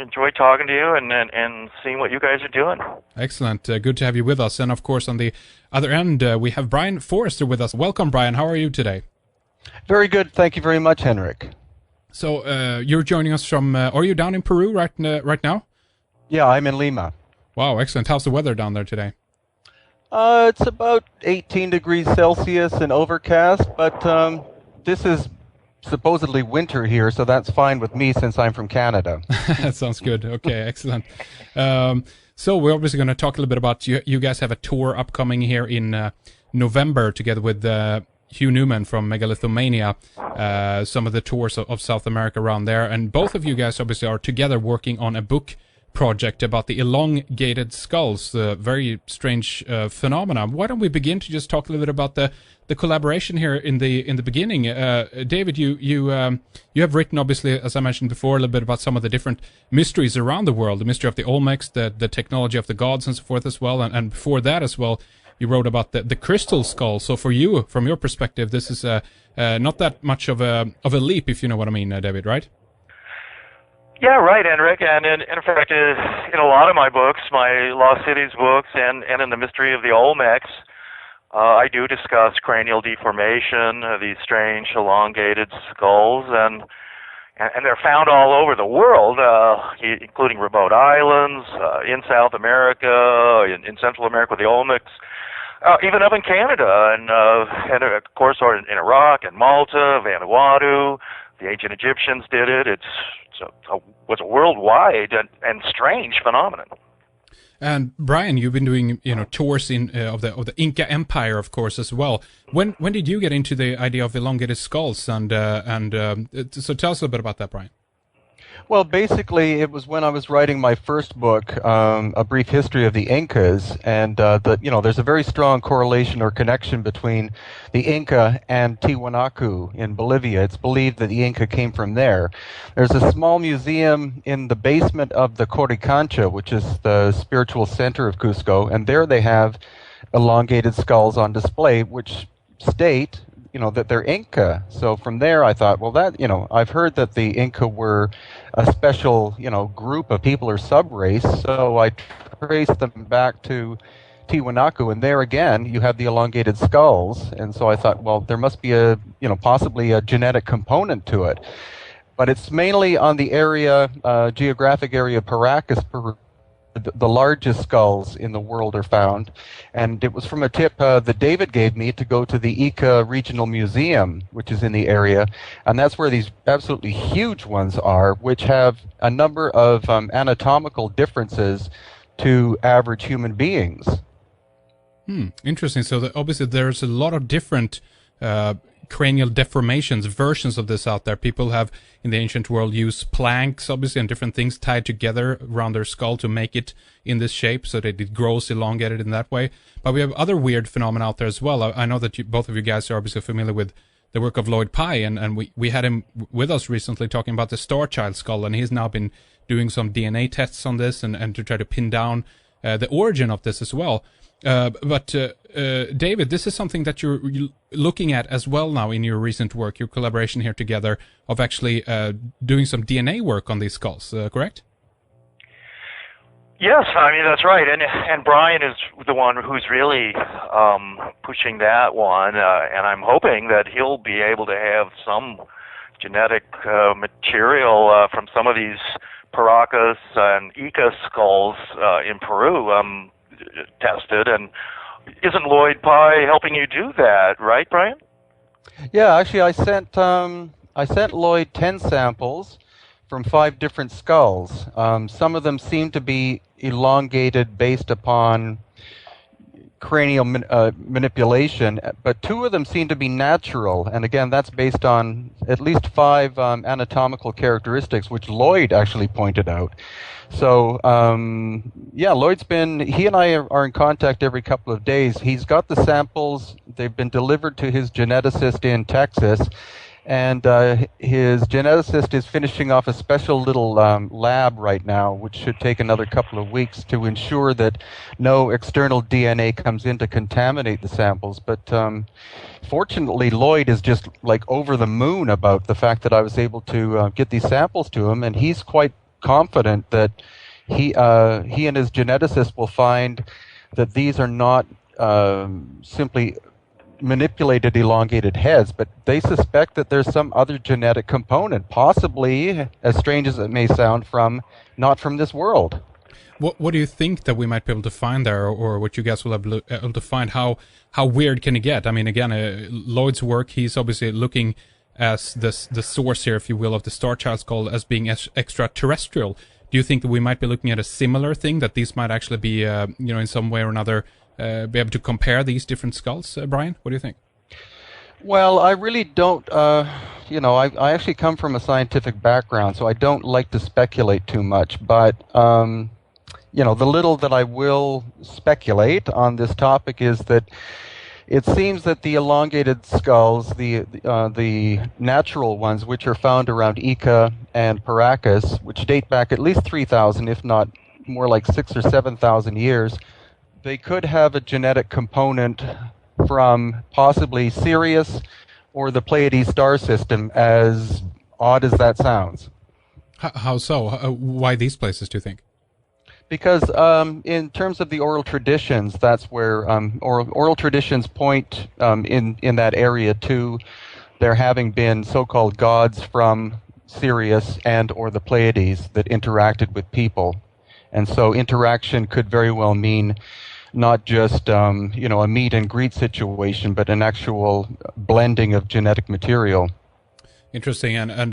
enjoy talking to you and seeing what you guys are doing. Excellent. Good to have you with us. And of course, on the other end, we have Brian Forrester with us. Welcome, Brian. How are you today? Very good. Thank you very much, Henrik. So you're joining us from, are you down in Peru right now? Yeah, I'm in Lima. Wow, excellent. How's the weather down there today? It's about 18 degrees Celsius and overcast, but this is supposedly winter here, so that's fine with me since I'm from Canada. That sounds good. Okay, excellent. So we're obviously going to talk a little bit about, you guys have a tour upcoming here in November together with Hugh Newman from Megalithomania, some of the tours of South America around there. And both of you guys obviously are together working on a book project about the elongated skulls, the very strange phenomena. Why don't we begin to just talk a little bit about the collaboration here in the beginning? David, you have written, obviously, as I mentioned before, a little bit about some of the different mysteries around the world, the mystery of the Olmecs, the technology of the gods and so forth as well, and before that as well, you wrote about the crystal skull. So for you, from your perspective, this is not that much of a leap, if you know what I mean, David, right? Yeah, right, Henrik. And in fact, in a lot of my books, my Lost Cities books, and in the mystery of the Olmecs, I do discuss cranial deformation, these strange elongated skulls, and they're found all over the world, including remote islands, in South America, in Central America with the Olmecs, even up in Canada, and of course in Iraq and Malta, Vanuatu. The ancient Egyptians did it. Was a worldwide and strange phenomenon. And Brian, you've been doing tours of the Inca Empire, of course, as well. When did you get into the idea of elongated skulls? And so tell us a little bit about that, Brian. Well, basically, it was when I was writing my first book, A Brief History of the Incas, and there's a very strong correlation or connection between the Inca and Tiwanaku in Bolivia. It's believed that the Inca came from there. There's a small museum in the basement of the Coricancha, which is the spiritual center of Cusco, and there they have elongated skulls on display, which state that they're Inca. So from there I thought, well, I've heard that the Inca were a special, group of people or sub-race, so I traced them back to Tiwanaku, and there again you have the elongated skulls, and so I thought, well, there must be possibly a genetic component to it. But it's mainly on the geographic area of Paracas, Peru. The largest skulls in the world are found, and it was from a tip that David gave me to go to the Ica Regional Museum, which is in the area, and that's where these absolutely huge ones are, which have a number of anatomical differences to average human beings. Interesting. So obviously there's a lot of different cranial deformations, versions of this out there. People have, in the ancient world, used planks, obviously, and different things tied together around their skull to make it in this shape so that it grows elongated in that way. But we have other weird phenomena out there as well. I know that both of you guys are obviously familiar with the work of Lloyd Pye, and we had him with us recently talking about the Star Child skull, and he's now been doing some DNA tests on this and to try to pin down the origin of this as well. But David, this is something that you're looking at as well now in your recent work, your collaboration here together of actually doing some DNA work on these skulls, correct? Yes, I mean, that's right. And Brian is the one who's really pushing that one, and I'm hoping that he'll be able to have some genetic material from some of these Paracas and Ica skulls in Peru tested, and isn't Lloyd Pye helping you do that, right, Brian? Yeah, actually, I sent Lloyd 10 samples from 5 different skulls. Some of them seem to be elongated based upon cranial manipulation, but 2 of them seem to be natural, and again, that's based on at least 5 anatomical characteristics, which Lloyd actually pointed out. So, yeah, he and I are in contact every couple of days. He's got the samples. They've been delivered to his geneticist in Texas, and his geneticist is finishing off a special little lab right now, which should take another couple of weeks to ensure that no external DNA comes in to contaminate the samples. But fortunately, Lloyd is just like over the moon about the fact that I was able to get these samples to him, and he's quite confident that he and his geneticist will find that these are not simply manipulated elongated heads, but they suspect that there's some other genetic component, possibly, as strange as it may sound, not from this world. What do you think that we might be able to find there, or what you guys will be able to find? How weird can it get? I mean, again, Lloyd's work, he's obviously looking as the source here, if you will, of the Star Child skull as being extraterrestrial. Do you think that we might be looking at a similar thing, that these might actually be, in some way or another, be able to compare these different skulls? Brian, what do you think? Well, I really don't, I actually come from a scientific background, so I don't like to speculate too much, but, the little that I will speculate on this topic is that it seems that the elongated skulls, the natural ones, which are found around Ica and Paracas, which date back at least 3,000, if not more like 6,000 or 7,000 years, they could have a genetic component from possibly Sirius or the Pleiades star system, as odd as that sounds. How so? Why these places, do you think? Because in terms of the oral traditions, that's where oral traditions point in that area to there having been so-called gods from Sirius and or the Pleiades that interacted with people. And so interaction could very well mean not just a meet and greet situation, but an actual blending of genetic material. Interesting. And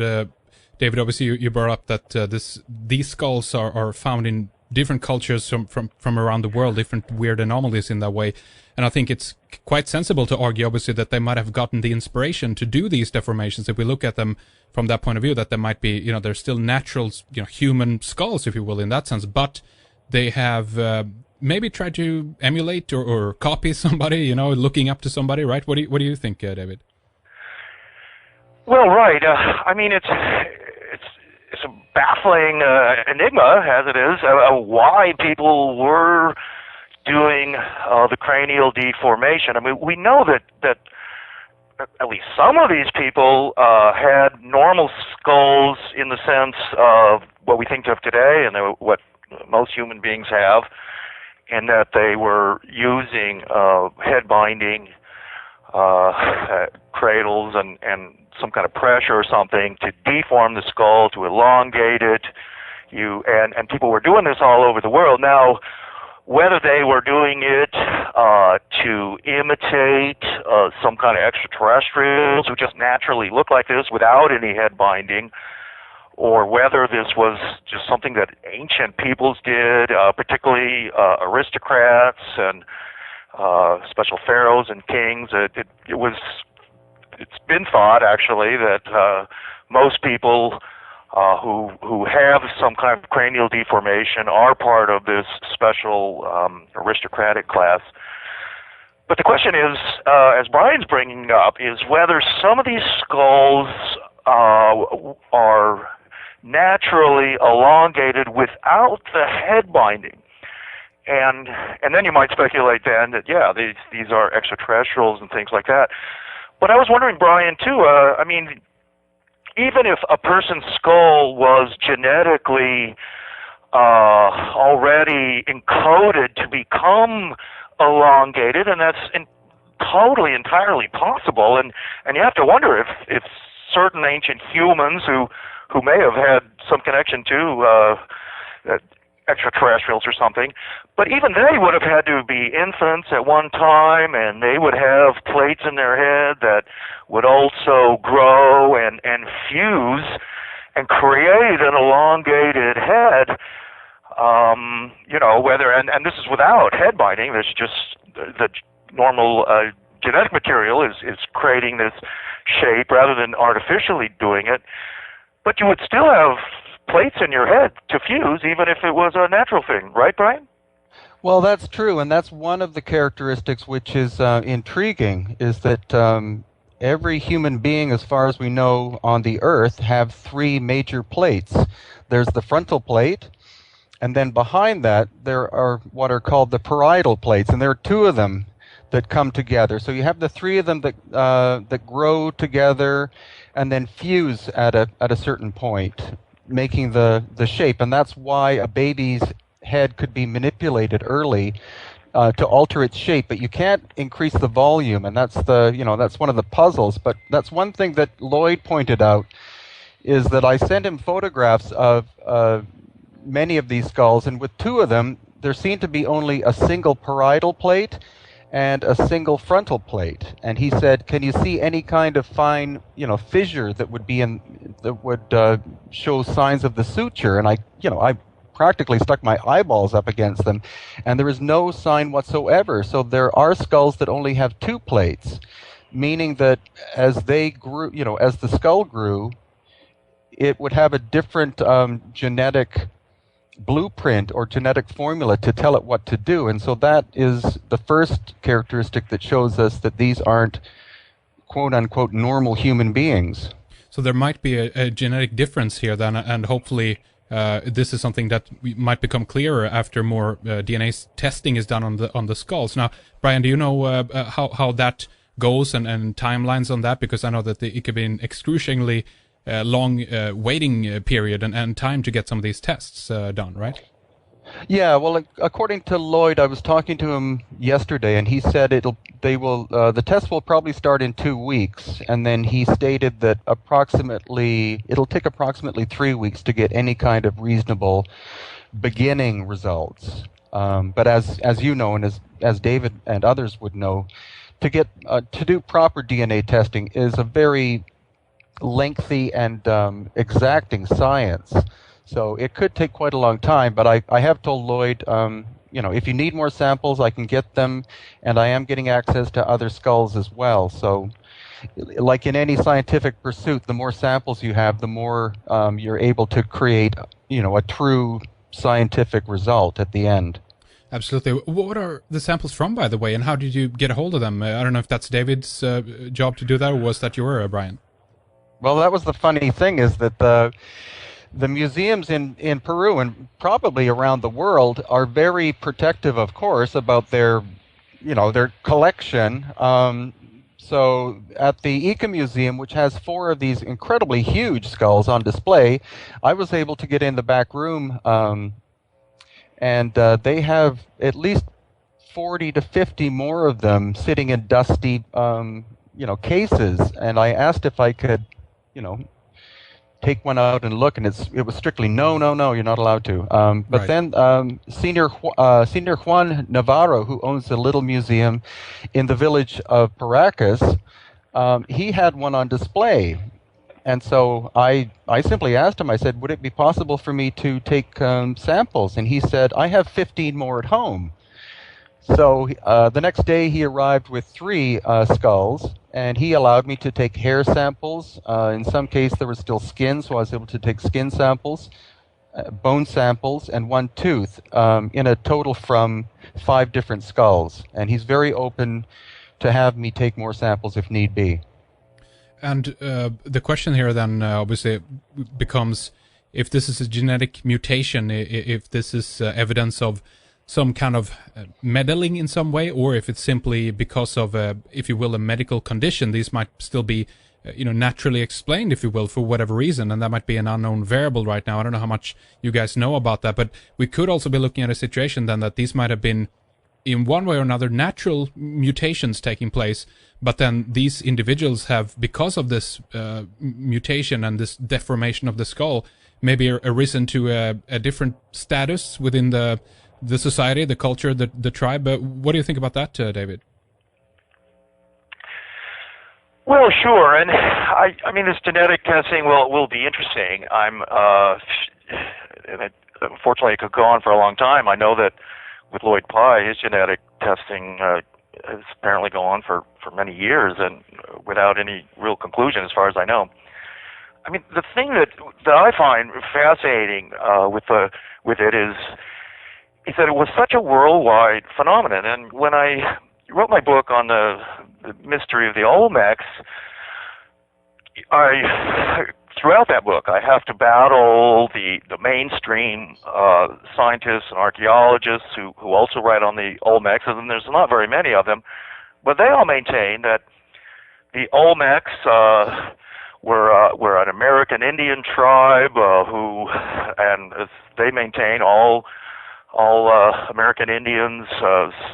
David, obviously you brought up that these skulls are found in different cultures from around the world, different weird anomalies in that way. And I think it's quite sensible to argue, obviously, that they might have gotten the inspiration to do these deformations. If we look at them from that point of view, that they might be, they're still natural, human skulls, if you will, in that sense. But they have maybe tried to emulate or copy somebody, looking up to somebody, right? What do you think, David? Well, right. It's a baffling enigma, as it is, why people were doing the cranial deformation. I mean, we know that at least some of these people had normal skulls in the sense of what we think of today and what most human beings have, and that they were using head binding cradles and some kind of pressure or something to deform the skull, to elongate it. And people were doing this all over the world. Now, whether they were doing it to imitate some kind of extraterrestrials who just naturally look like this without any head binding, or whether this was just something that ancient peoples did, particularly aristocrats and special pharaohs and kings, it's been thought actually that most people who have some kind of cranial deformation are part of this special aristocratic class. But the question is, as Brian's bringing up, is whether some of these skulls are naturally elongated without the head binding. And then you might speculate then that, these are extraterrestrials and things like that. But I was wondering, Brian, too, even if a person's skull was genetically already encoded to become elongated, and that's totally, entirely possible, and you have to wonder if certain ancient humans who may have had some connection to extraterrestrials or something, but even they would have had to be infants at one time, and they would have plates in their head that would also grow and fuse and create an elongated head. Whether and this is without head binding. There's just the normal genetic material is creating this shape rather than artificially doing it. But you would still have plates in your head to fuse, even if it was a natural thing, right, Brian? Well, that's true, and that's one of the characteristics which is intriguing, is that every human being, as far as we know on the Earth, have three major plates. There's the frontal plate, and then behind that there are what are called the parietal plates, and there are two of them that come together. So you have the three of them that grow together and then fuse at a certain point. making the shape, and that's why a baby's head could be manipulated early to alter its shape, but you can't increase the volume, and that's that's one of the puzzles. But that's one thing that Lloyd pointed out, is that I sent him photographs of many of these skulls, and with two of them, there seemed to be only a single parietal plate and a single frontal plate. And he said, "Can you see any kind of fine, fissure that would show signs of the suture?" And I practically stuck my eyeballs up against them, and there is no sign whatsoever. So there are skulls that only have two plates, meaning that as they grew, as the skull grew, it would have a different genetic blueprint or genetic formula to tell it what to do. And so that is the first characteristic that shows us that these aren't quote-unquote normal human beings. So there might be a genetic difference here then, and hopefully this is something that might become clearer after more DNA testing is done on the skulls. Now, Brian, do you know how that goes and timelines on that? Because I know that it could be an excruciatingly long waiting period and time to get some of these tests done, right? Yeah, well, according to Lloyd, I was talking to him yesterday, and he said the test will probably start in 2 weeks, and then he stated that it'll take approximately 3 weeks to get any kind of reasonable beginning results. But as you know, and as David and others would know, to do proper DNA testing is a very lengthy and exacting science. So it could take quite a long time, but I have told Lloyd, if you need more samples, I can get them, and I am getting access to other skulls as well. So, like in any scientific pursuit, the more samples you have, the more you're able to create, a true scientific result at the end. Absolutely. What are the samples from, by the way, and how did you get a hold of them? I don't know if that's David's job to do that, or was that your, Brian? Well, that was the funny thing, is that the museums in Peru and probably around the world are very protective, of course, about their collection. So at the Ica Museum, which has 4 of these incredibly huge skulls on display, I was able to get in the back room, and they have at least 40 to 50 more of them sitting in dusty, cases. And I asked if I could, take one out and look, and it was strictly no, you're not allowed to. But Right. then Senior Juan Navarro, who owns a little museum in the village of Paracas, he had one on display. And so I simply asked him, I said, would it be possible for me to take samples? And he said, I have 15 more at home. So the next day he arrived with 3 skulls, and he allowed me to take hair samples. In some case there was still skin, so I was able to take skin samples, bone samples, and 1 tooth, in a total from 5 different skulls. And he's very open to have me take more samples if need be. And the question here then obviously becomes, if this is a genetic mutation, if this is evidence of some kind of meddling in some way, or if it's simply because of, if you will, a medical condition. These might still be, naturally explained, if you will, for whatever reason, and that might be an unknown variable right now. I don't know how much you guys know about that, but we could also be looking at a situation then that these might have been, in one way or another, natural mutations taking place, but then these individuals have, because of this mutation and this deformation of the skull, maybe arisen to a different status within the society, the culture, the tribe. What do you think about that, David? Well, sure, and I mean, this genetic testing will be interesting. Unfortunately, it could go on for a long time. I know that with Lloyd Pye, his genetic testing has apparently gone on for many years, and without any real conclusion, as far as I know. I mean, the thing that I find fascinating with it is that it was such a worldwide phenomenon. And when I wrote my book on the mystery of the Olmecs, throughout that book, I have to battle the mainstream scientists and archaeologists who also write on the Olmecs, and there's not very many of them, but they all maintain that the Olmecs we're an American Indian tribe they maintain all American Indians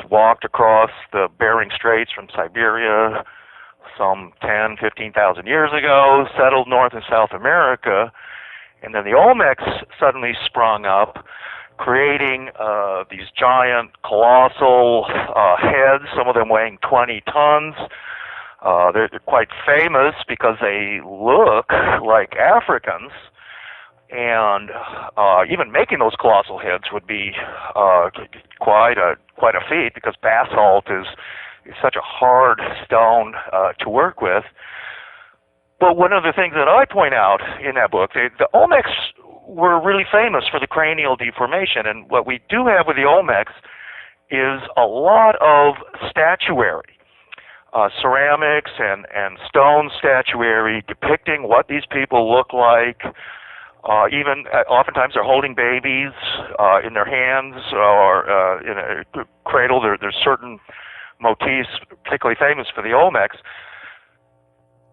walked across the Bering Straits from Siberia some 10, 15,000 years ago, settled North and South America, and then the Olmecs suddenly sprung up, creating these giant, colossal heads, some of them weighing 20 tons. They're quite famous because they look like Africans, and even making those colossal heads would be quite a feat, because basalt is such a hard stone to work with. But one of the things that I point out in that book, the Olmecs were really famous for the cranial deformation, and what we do have with the Olmecs is a lot of statuary, ceramics and stone statuary depicting what these people look like. Even oftentimes they're holding babies in their hands or in a cradle. There's certain motifs particularly famous for the Olmecs.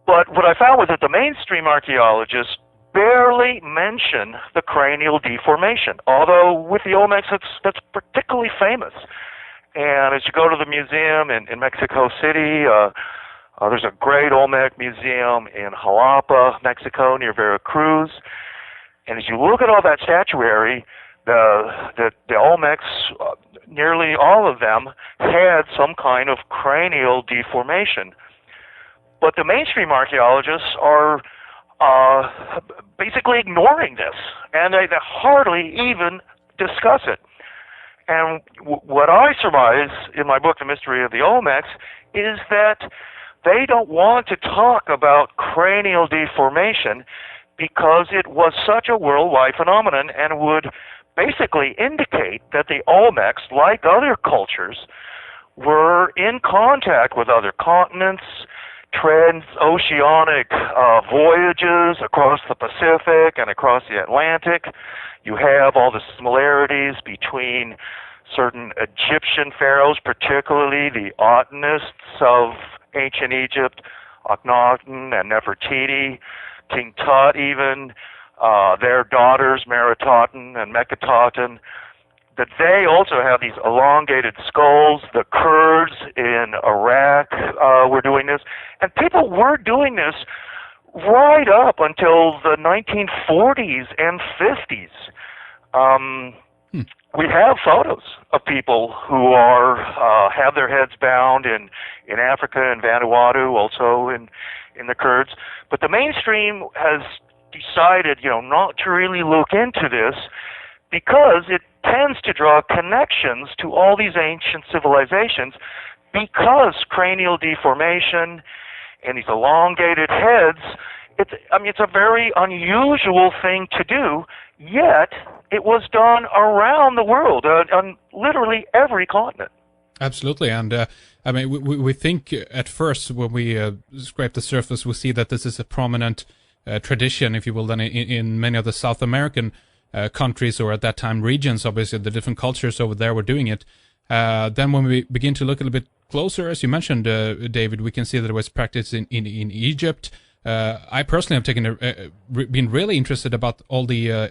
But what I found was that the mainstream archaeologists barely mention the cranial deformation, although with the Olmecs that's particularly famous. And as you go to the museum in Mexico City, there's a great Olmec museum in Jalapa, Mexico, near Veracruz. And as you look at all that statuary, the Olmecs, nearly all of them, had some kind of cranial deformation. But the mainstream archaeologists are basically ignoring this, and they hardly even discuss it. And what I surmise in my book, The Mystery of the Olmecs, is that they don't want to talk about cranial deformation because it was such a worldwide phenomenon and would basically indicate that the Olmecs, like other cultures, were in contact with other continents, transoceanic voyages across the Pacific and across the Atlantic. You have all the similarities between certain Egyptian pharaohs, particularly the Otanists of ancient Egypt, Akhenaten and Nefertiti, King Tut even, their daughters Meritaten and Meketaten, that they also have these elongated skulls. The Kurds in Iraq were doing this, and people were doing this right up until the 1940s and 50s. We have photos of people who have their heads bound in Africa and Vanuatu, also in the Kurds. But the mainstream has decided, not to really look into this because it tends to draw connections to all these ancient civilizations, because cranial deformation and these elongated heads, it's a very unusual thing to do, yet it was done around the world, on literally every continent. Absolutely, and we think at first when we scrape the surface, we see that this is a prominent tradition, if you will, then in many of the South American countries, or at that time regions. Obviously, the different cultures over there were doing it. Then when we begin to look a little bit closer, as you mentioned, David, we can see that it was practiced in Egypt. I personally have been really interested about all the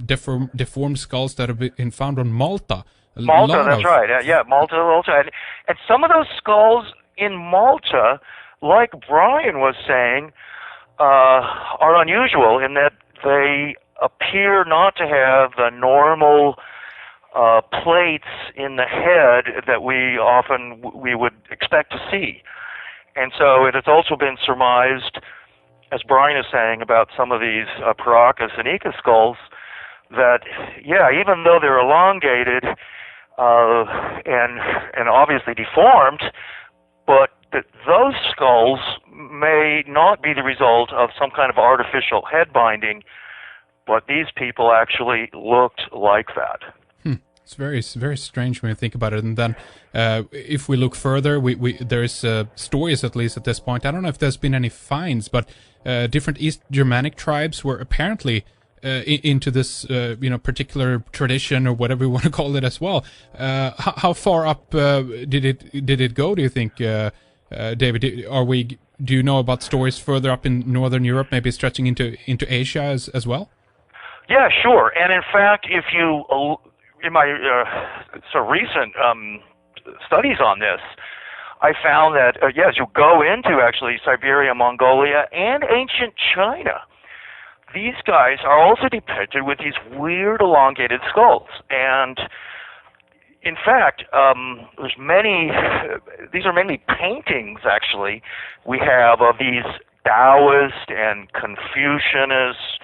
deformed skulls that have been found on Malta. Malta, that's right. Yeah, Malta also. And some of those skulls in Malta, like Brian was saying, are unusual in that they appear not to have the normal plates in the head that we would expect to see. And so it has also been surmised, as Brian is saying, about some of these Paracas and Ica skulls, that, even though they're elongated and obviously deformed, but that those skulls may not be the result of some kind of artificial head binding, but these people actually looked like that. It's very, very strange when you think about it. And then, if we look further, there is stories, at least at this point. I don't know if there's been any finds, but different East Germanic tribes were apparently into this, particular tradition, or whatever you want to call it, as well. How far up did it go? Do you think, David? Are we do you know about stories further up in Northern Europe, maybe stretching into Asia as well? Yeah, sure. And in fact, if you, in my sort of recent studies on this, I found that, as you go into actually Siberia, Mongolia, and ancient China, these guys are also depicted with these weird elongated skulls. And in fact, these are mainly paintings, actually, we have of these Taoist and Confucianist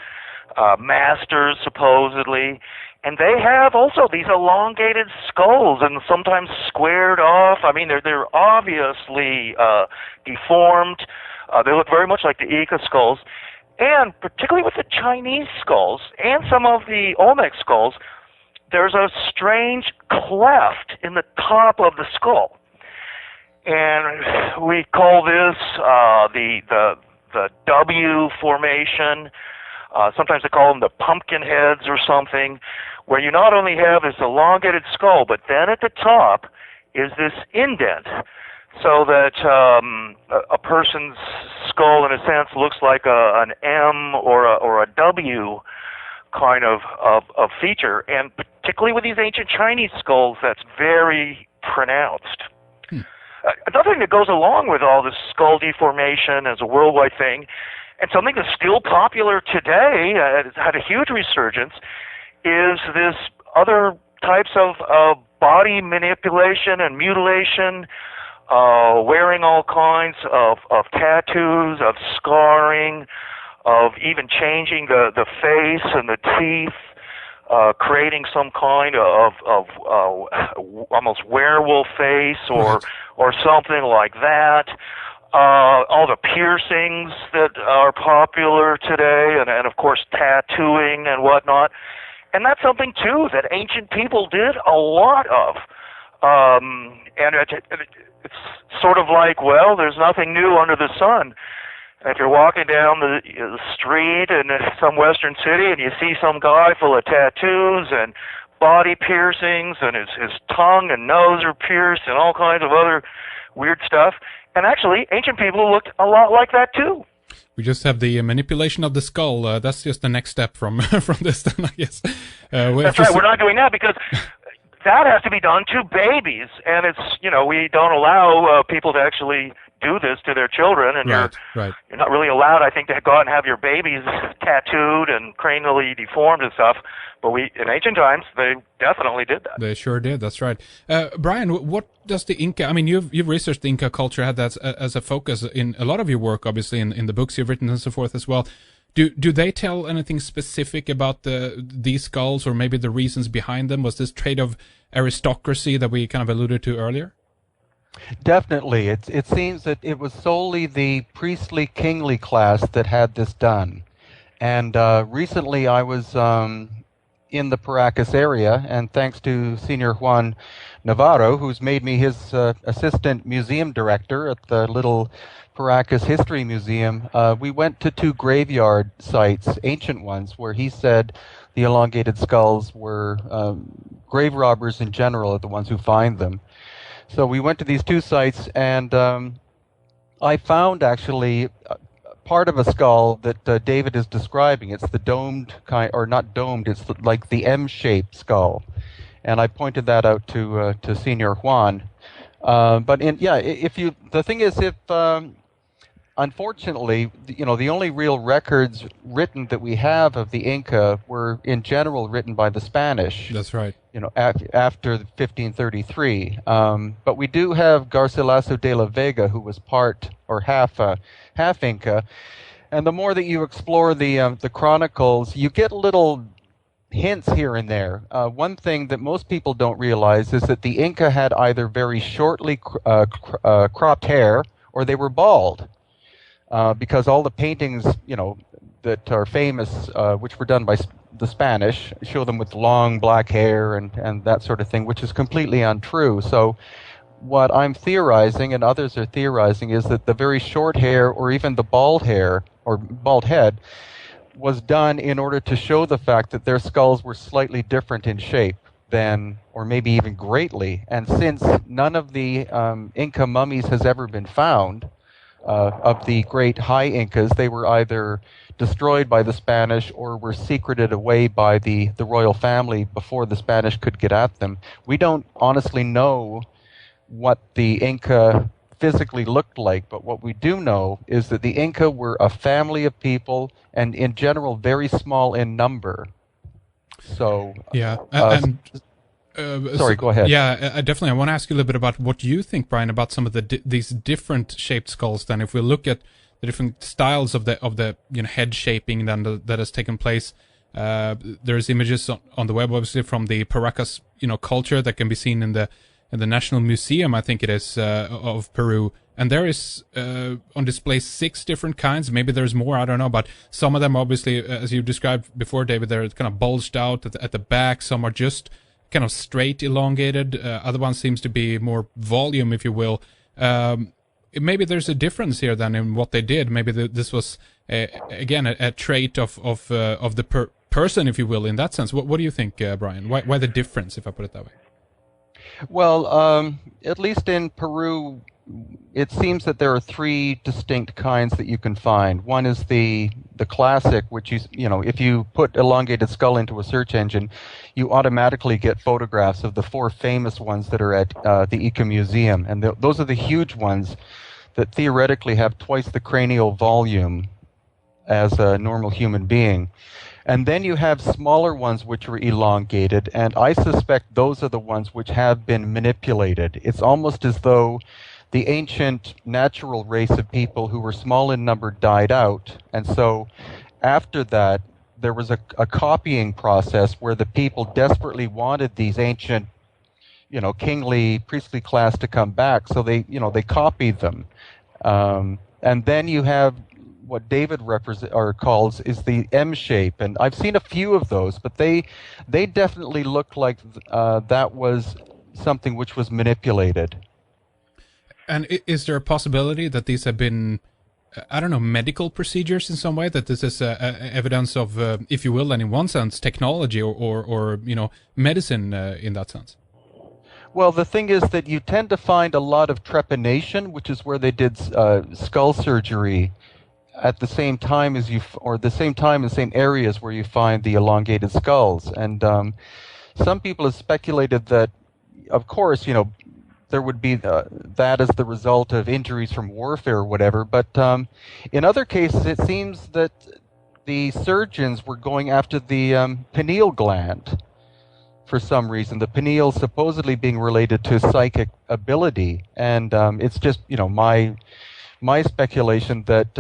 masters, supposedly, and they have also these elongated skulls and sometimes squared off. I mean, they're obviously deformed. They look very much like the Inca skulls, and particularly with the Chinese skulls and some of the Olmec skulls, there's a strange cleft in the top of the skull, and we call this the W formation. Sometimes they call them the pumpkin heads or something, where you not only have this elongated skull, but then at the top is this indent, so that a person's skull, in a sense, looks like an M or a W kind of feature. And particularly with these ancient Chinese skulls, that's very pronounced. Another thing that goes along with all this skull deformation as a worldwide thing, and something that's still popular today, it's had a huge resurgence, is this other types of body manipulation and mutilation, wearing all kinds of tattoos, of scarring, of even changing the face and the teeth, creating some kind of almost werewolf face or something like that. All the piercings that are popular today, and of course tattooing and whatnot. And that's something too that ancient people did a lot of. And it's sort of like, well, there's nothing new under the sun. If you're walking down the street in some western city and you see some guy full of tattoos and body piercings and his tongue and nose are pierced and all kinds of other weird stuff. And actually, ancient people looked a lot like that too. We just have the manipulation of the skull. That's just the next step from this, then, I guess. That's right. We're not doing that because that has to be done to babies, and it's we don't allow people to actually do this to their children, and you're not really allowed, I think, to go out and have your babies tattooed and cranially deformed and stuff. But in ancient times, they definitely did that. They sure did. That's right. Brian, what does the Inca? I mean, you've researched the Inca culture, had that as a focus in a lot of your work, obviously, in the books you've written and so forth as well. Do they tell anything specific about these skulls, or maybe the reasons behind them? Was this trait of aristocracy that we kind of alluded to earlier? Definitely. It seems that it was solely the priestly kingly class that had this done. And recently I was in the Paracas area, and thanks to Senior Juan Navarro, who's made me his assistant museum director at the little Paracas History Museum, we went to 2 graveyard sites, ancient ones, where he said the elongated skulls were grave robbers in general are the ones who find them. So we went to these 2 sites, and I found actually part of a skull that David is describing. It's the domed kind, or not domed, it's like the M-shaped skull. And I pointed that out to Senior Juan. But the thing is, unfortunately, the only real records written that we have of the Inca were in general written by the Spanish. That's right. After 1533. But we do have Garcilaso de la Vega, who was part or half Inca. And the more that you explore the chronicles, you get little hints here and there. One thing that most people don't realize is that the Inca had either very shortly cropped hair, or they were bald. Because all the paintings, that are famous, which were done by the Spanish, show them with long black hair and that sort of thing, which is completely untrue. So what I'm theorizing, and others are theorizing, is that the very short hair, or even the bald hair, or bald head, was done in order to show the fact that their skulls were slightly different in shape than, or maybe even greatly. And since none of the Inca mummies has ever been found, of the great high Incas. They were either destroyed by the Spanish or were secreted away by the royal family before the Spanish could get at them. We don't honestly know what the Inca physically looked like, but what we do know is that the Inca were a family of people, and in general very small in number. So Yeah, sorry, go ahead. Yeah, definitely. I want to ask you a little bit about what you think, Brian, about some of these different shaped skulls. Then, if we look at the different styles of the head shaping that has taken place, there's images on the web, obviously, from the Paracas culture that can be seen in the National Museum, I think it is, of Peru. And there is on display 6 different kinds. Maybe there's more, I don't know. But some of them, obviously, as you described before, David, they're kind of bulged out at the back. Some are just kind of straight, elongated. Other ones seems to be more volume, if you will. Maybe there's a difference here then in what they did. Maybe this was, again, a trait of the person, if you will, in that sense. What do you think, Brian? Why the difference, if I put it that way? Well, at least in Peru, it seems that there are 3 distinct kinds that you can find. One is the classic, which if you put elongated skull into a search engine, you automatically get photographs of the 4 famous ones that are at the Ica Museum, and those are the huge ones that theoretically have twice the cranial volume as a normal human being. And then you have smaller ones which are elongated, and I suspect those are the ones which have been manipulated. It's almost as though the ancient natural race of people who were small in number died out, and so after that there was a copying process where the people desperately wanted these ancient, kingly, priestly class to come back, so they copied them. And then you have what David calls is the M shape, and I've seen a few of those, but they definitely look like that was something which was manipulated. And is there a possibility that these have been, I don't know, medical procedures in some way? That this is evidence of, if you will, and in one sense, technology or medicine in that sense? Well, the thing is that you tend to find a lot of trepanation, which is where they did skull surgery at the same time as the same areas where you find the elongated skulls. And some people have speculated that, of course, there would be that as the result of injuries from warfare or whatever. But in other cases, it seems that the surgeons were going after the pineal gland for some reason. The pineal supposedly being related to psychic ability. And it's just, my speculation that,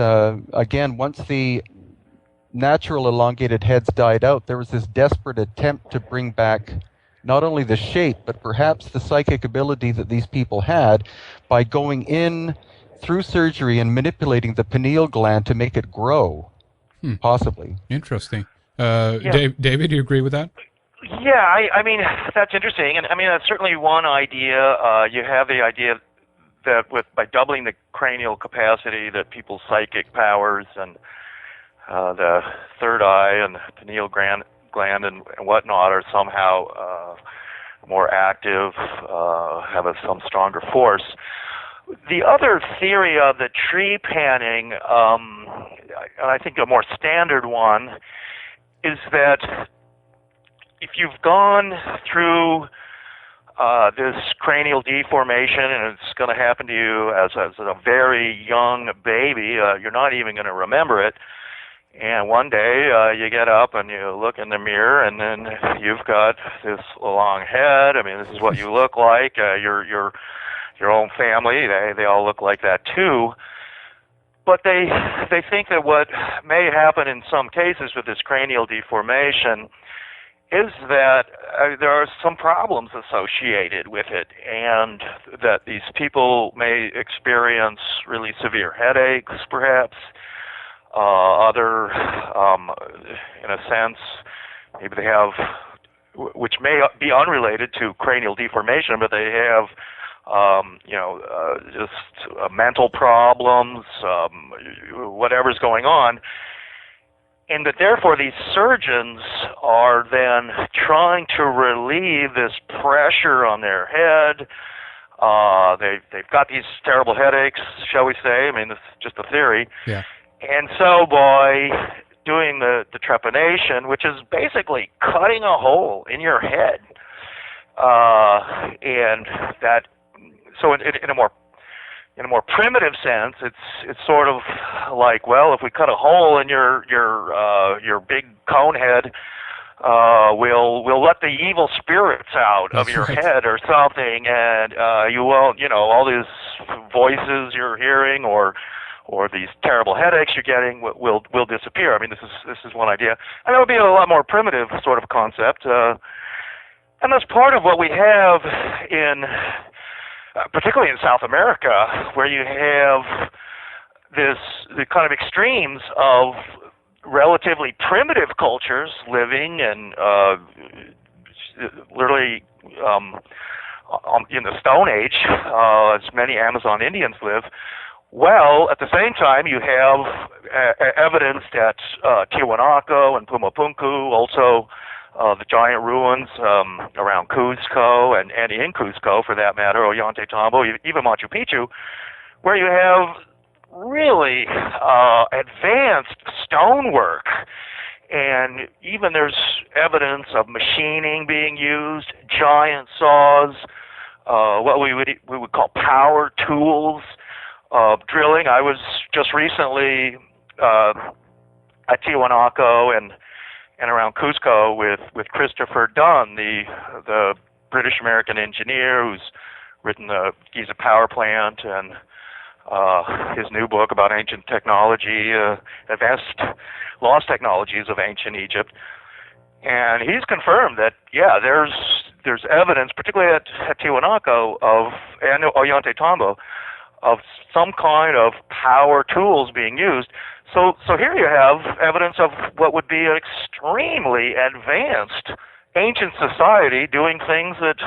again, once the natural elongated heads died out, there was this desperate attempt to bring back not only the shape, but perhaps the psychic ability that these people had by going in through surgery and manipulating the pineal gland to make it grow, possibly. Interesting. Yeah. David, do you agree with that? Yeah, I mean, that's interesting. And I mean, that's certainly one idea. You have the idea that by doubling the cranial capacity, that people's psychic powers and the third eye and the pineal gland and whatnot are somehow more active, have some stronger force. The other theory of the tree panning, and I think a more standard one, is that if you've gone through this cranial deformation, and it's going to happen to you as a very young baby, you're not even going to remember it. And one day you get up and you look in the mirror, and then you've got this long head. I mean, this is what you look like. Your own family, they all look like that too. But they think that what may happen in some cases with this cranial deformation is that there are some problems associated with it, and that these people may experience really severe headaches, perhaps. Other, in a sense, maybe they have, which may be unrelated to cranial deformation, but they have, just mental problems, whatever's going on. And that therefore these surgeons are then trying to relieve this pressure on their head They've got these terrible headaches, shall we say? I mean, this is just a theory. Yeah. And so by doing the trepanation, which is basically cutting a hole in your head, and that, so in a more primitive sense, it's sort of like, well, if we cut a hole in your big cone head, we'll let the evil spirits out of your head or something, and you won't, all these voices you're hearing or these terrible headaches you're getting will disappear. I mean, this is one idea, and it would be a lot more primitive sort of concept, and that's part of what we have in, particularly in South America, where you have the kind of extremes of relatively primitive cultures living and literally in the Stone Age, as many Amazon Indians live. Well, at the same time, you have evidence that Tiwanaku and Pumapunku, also the giant ruins around Cuzco and in Cuzco, for that matter, Ollantaytambo, even Machu Picchu, where you have really advanced stonework, and even there's evidence of machining being used, giant saws, what we would call power tools, drilling. I was just recently at Tiwanaku and around Cuzco with Christopher Dunn, the British American engineer who's written the Giza power plant and his new book about ancient technology, advanced lost technologies of ancient Egypt. And he's confirmed that, yeah, there's evidence, particularly at Tiwanaku and Ollantaytambo, of some kind of power tools being used. So here you have evidence of what would be an extremely advanced ancient society doing things that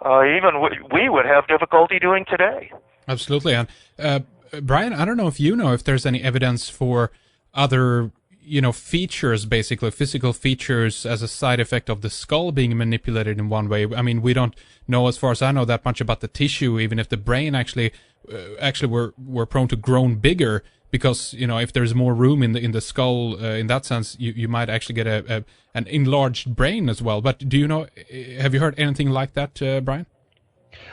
even we would have difficulty doing today. Absolutely. And Brian, I don't know if you know if there's any evidence for other, features, basically physical features as a side effect of the skull being manipulated in one way. I mean, we don't know, as far as I know, that much about the tissue, even if the brain actually were prone to grow bigger, because if there's more room in the skull, in that sense, you might actually get an enlarged brain as well. But do you know? Have you heard anything like that, Brian?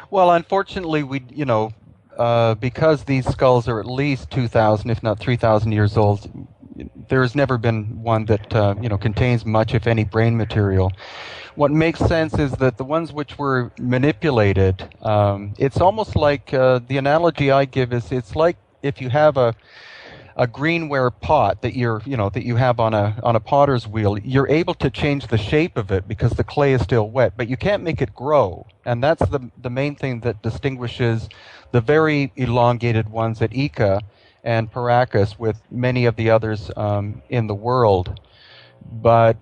Well, unfortunately, because these skulls are at least 2,000, if not 3,000 years old, there has never been one that contains much, if any, brain material. What makes sense is that the ones which were manipulated, it's almost like the analogy I give is it's like if you have a greenware pot that you have on a potter's wheel, you're able to change the shape of it because the clay is still wet, but you can't make it grow. And that's the main thing that distinguishes the very elongated ones at Ica and Paracas with many of the others in the world. But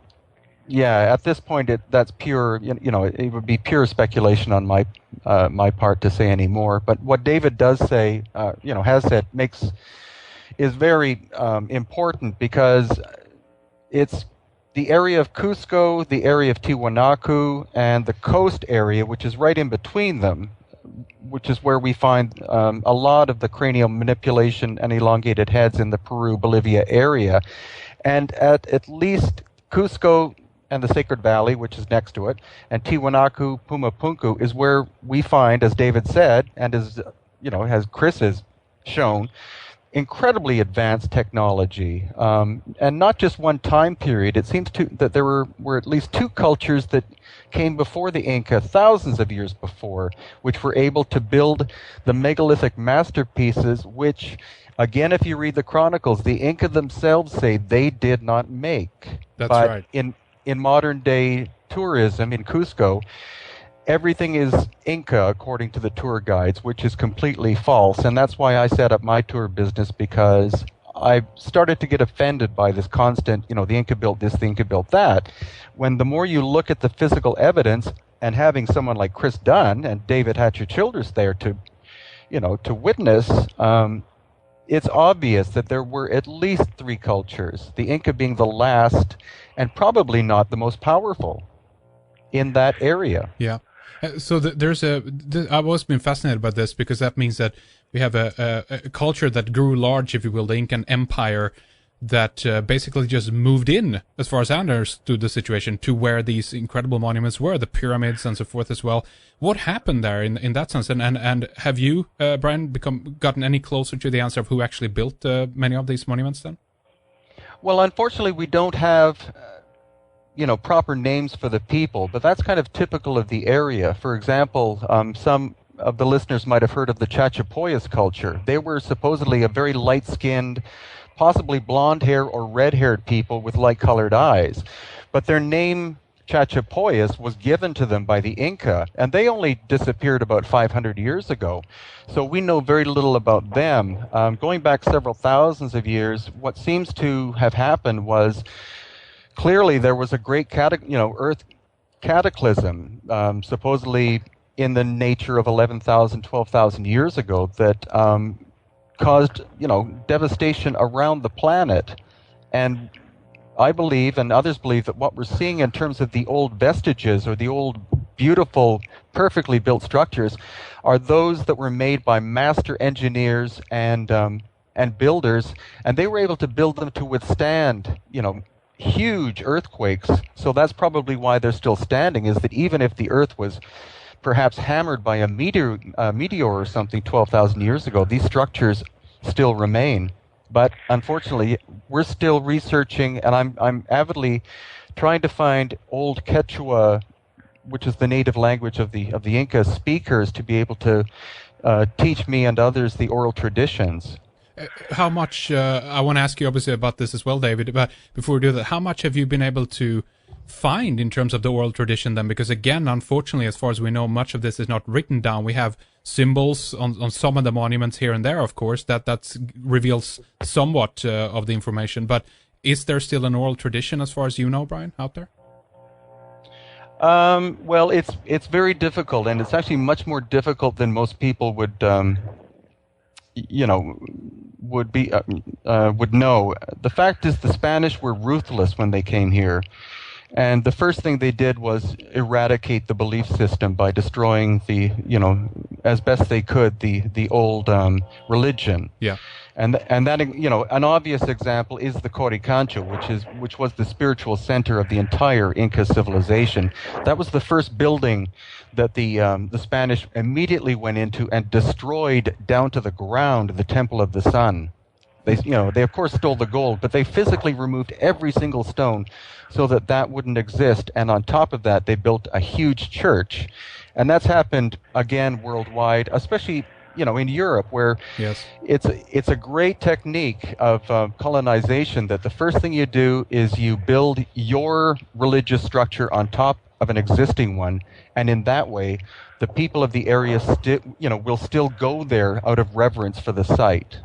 yeah, at this point, that's pure. It would be pure speculation on my part to say any more. But what David does say, has said, is very important, because it's the area of Cusco, the area of Tiwanaku, and the coast area, which is right in between them, which is where we find a lot of the cranial manipulation and elongated heads in the Peru-Bolivia area. And at least Cusco and the Sacred Valley, which is next to it, and Tiwanaku, Pumapunku, is where we find, as David said, and as Chris has shown, incredibly advanced technology, and not just one time period. It seems that there were at least two cultures that came before the Inca, thousands of years before, which were able to build the megalithic masterpieces, which, again, if you read the chronicles, the Inca themselves say they did not make. That's but right. In modern day tourism in Cusco, everything is Inca according to the tour guides, which is completely false. And that's why I set up my tour business, because I started to get offended by this constant, the Inca built this, the Inca built that. When the more you look at the physical evidence, and having someone like Chris Dunn and David Hatcher Childress there to witness, it's obvious that there were at least three cultures, the Inca being the last and probably not the most powerful in that area. Yeah. So I've always been fascinated by this because that means that we have a culture that grew large, if you will, the Incan Empire, that basically just moved in, as far as I understood the situation, to where these incredible monuments were, the pyramids and so forth as well. What happened there in that sense? And have you, Brian, gotten any closer to the answer of who actually built many of these monuments then? Well, unfortunately, we don't have proper names for the people, but that's kind of typical of the area. For example, some of the listeners might have heard of the Chachapoyas culture. They were supposedly a very light-skinned, possibly blonde hair or red-haired people with light-colored eyes. But their name, Chachapoyas, was given to them by the Inca, and they only disappeared about 500 years ago. So we know very little about them. Going back several thousands of years, what seems to have happened was clearly there was a great earth cataclysm, supposedly in the nature of 11,000, 12,000 years ago, that caused devastation around the planet. And I believe, and others believe, that what we're seeing in terms of the old vestiges or the old beautiful, perfectly built structures are those that were made by master engineers and builders, and they were able to build them to withstand huge earthquakes. So that's probably why they're still standing, is that even if the earth was perhaps hammered by a meteor or something 12,000 years ago, these structures still remain. But unfortunately, we're still researching, and I'm avidly trying to find old Quechua, which is the native language of the Inca speakers, to be able to teach me and others the oral traditions. How much, I want to ask you obviously about this as well, David, but before we do that, how much have you been able to find in terms of the oral tradition then? Because again, unfortunately, as far as we know, much of this is not written down. We have symbols on some of the monuments here and there, of course, that reveals somewhat of the information, but is there still an oral tradition as far as you know, Brian, out there? Well, it's very difficult, and it's actually much more difficult than most people would would know. The fact is, the Spanish were ruthless when they came here, and the first thing they did was eradicate the belief system by destroying as best they could, the old religion. Yeah. And that an obvious example is the Coricancho, which was the spiritual center of the entire Inca civilization. That was the first building that the Spanish immediately went into and destroyed down to the ground, the Temple of the Sun. They of course stole the gold, but they physically removed every single stone so that wouldn't exist. And on top of that, they built a huge church, and that's happened again worldwide, especially in Europe, where yes, it's a great technique of colonization, that the first thing you do is you build your religious structure on top of an existing one, and in that way, the people of the area will still go there out of reverence for the site.